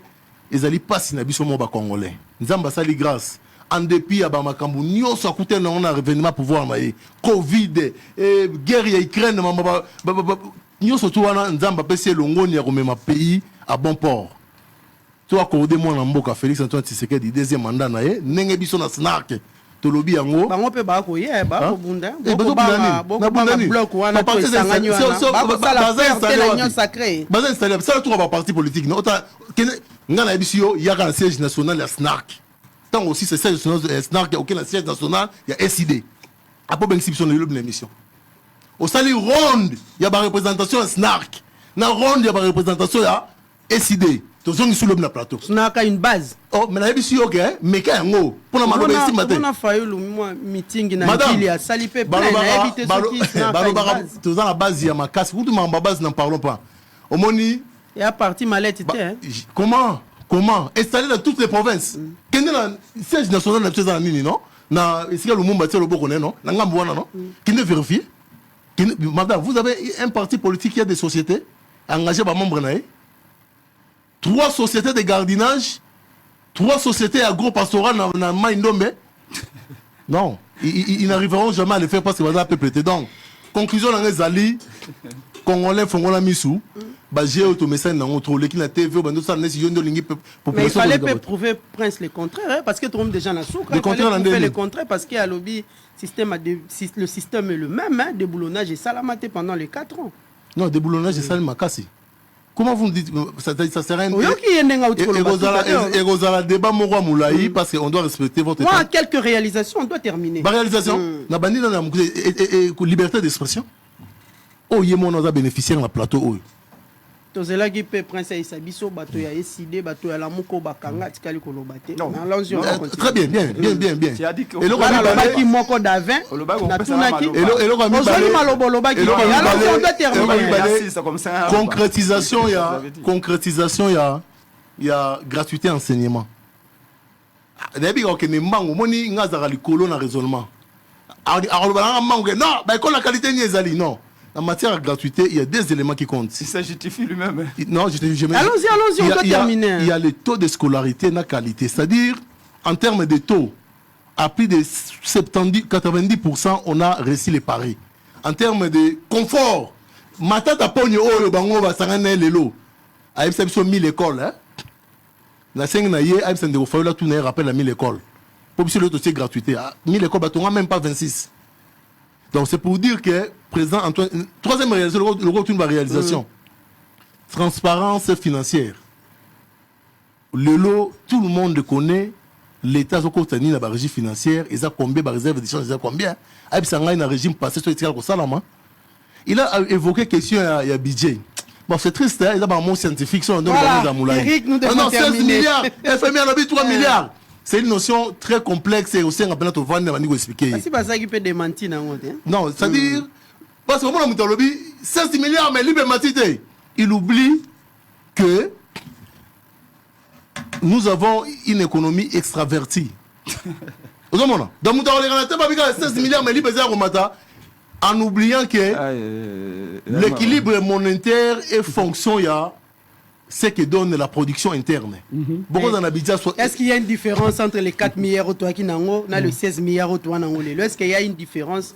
ezali pasi na biso mo ba congolais. Nzamba sali grâce. En dépit à Bamakambu, nous sommes à on a revenir pouvoir Covid, guerre ya Ukraine, nous sommes tous en Zamba PC Longoni à pays à bon port. Toi accordé moi na mboka Félix Antoine Tshisekedi deuxième mandat na ye, nenge biso na SNARC. tolobi yango bango pe ba ko ye ba ko bunda boko ba bloc wana to sangani wana ba ko sala perte la union sacrée baza installé ça tout va parti politique non ota ngana ebisio ya ka siège national ya SNARC tant aussi c'est siège national SNARC ya aucun siège national ya SID apo ben exhibition de l'émission au sali ronde ya ba représentation ya SNARC na ronde ya ba représentation ya SID tozongi sous le plateau SNARC a une base oh mais na ebisio OK mais ka yango pona maloba ici matin on a failli le meeting na kili ya sali pe plein na éviter ce qui SNARC tozana la base ya makasi kutu mamba base n'en parlons pas omoni et à partir malette comment installé dans toutes les provinces kende na siège national na tezana nini non na esika lumumba telo boko non na ngambo wana non kende vérifier madame vous avez un parti politique qui a des sociétés engagé par membres naé 3 sociétés de gardiennage 3 sociétés agro-pastorales na Maindombe non ils n'arriveront jamais à le faire parce que va peuple donc conclusion dans les alliés congolais fongola misu bah j'ai automessage dans notre l'équipe la TV bando ça n'est si lingi population mais il fallait pas prouver prince le contraire parce que tout le monde déjà na souk le contraire parce qu'il y a lobby système le système est le même hein, déboulonnage et salamaté pendant les 4 ans non déboulonnage et salamakasi comment vous me dites ça sert à rien et gozala débat moko moulayi parce qu'on doit respecter votre moi quelques réalisations on doit terminer ba réalisation na bandi na liberté d'expression oh yémon on a bénéficié dans plateau oh tozela ki pe prince Issa biso bato ya SID bato ya lamuko bakanga tikali kolobate très bien tu as dit que et le lobaki moko d'avin na tunaki et le rami ozoli malobo lobaki alors on doit terminer concrétisation ya gratuité enseignement debi ko ne mbango moni ngazaka likolo na raisonnement alors mbango non ba école la qualité ni ezali non. En matière de gratuité, il y a des éléments qui comptent. Si ça justifie lui-même. Non, allons-y, on doit terminer. Il y a le taux de scolarité et la qualité. C'est-à-dire, en termes de taux, à plus de 90%, on a réussi les paris. En termes de confort, matata pogno oyo bango va sangana lelo. A ipsa 1000 écoles hein. La 5 na yé a ipsa ndeko fayola tout na rappelle à 1000 écoles. Pour que le dossier gratuité, 1000 écoles batonga même pas 26. Donc c'est pour dire que président Antoine, troisième réalisation, le retour de la réalisation, transparence financière. Le lot, tout le monde le connaît. L'État a contenu la régie financière, ils ont combien de réserves d'échange, ils ont combien. Il a un régime passé sur le Salama. Il a évoqué question il y a budget. Bon, c'est triste, hein? Il a un mot scientifique sur le Eric, nous devons 16 milliards, FMI a 3 milliards. C'est une notion très complexe et aussi un peu notre voix de expliquer. C'est pas ça qui peut démentir. Non, c'est-à-dire, parce que moi, je dis 16 milliards, mais il oublie que nous avons une économie extravertie. Donc, nous 16 milliards, mais en oubliant que l'équilibre monétaire est fonction, ce que donne la production interne. Est-ce qu'il y a une différence entre les 4 milliards au qui n'ango et les 16 milliards au Est-ce qu'il y a une différence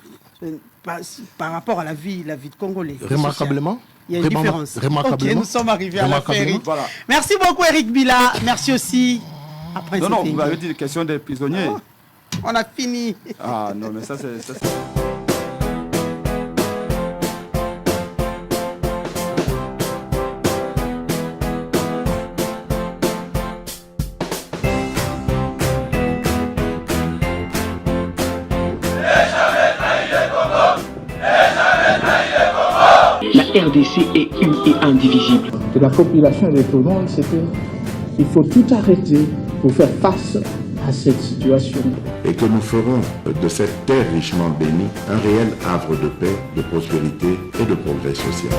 par rapport à la vie de Congolais? Remarquablement. Il y a une différence. Remarquablement. Ok, nous sommes arrivés à la fin. Voilà. Merci beaucoup Eric Bila. Merci aussi. Après, non, vous m'avez dit la question des prisonniers. Oh, on a fini. Ah non, mais ça c'est... La RDC est une et indivisible. De la population de tout le monde, c'est qu'il faut tout arrêter pour faire face à cette situation. Et que nous ferons de cette terre richement bénie un réel havre de paix, de prospérité et de progrès social.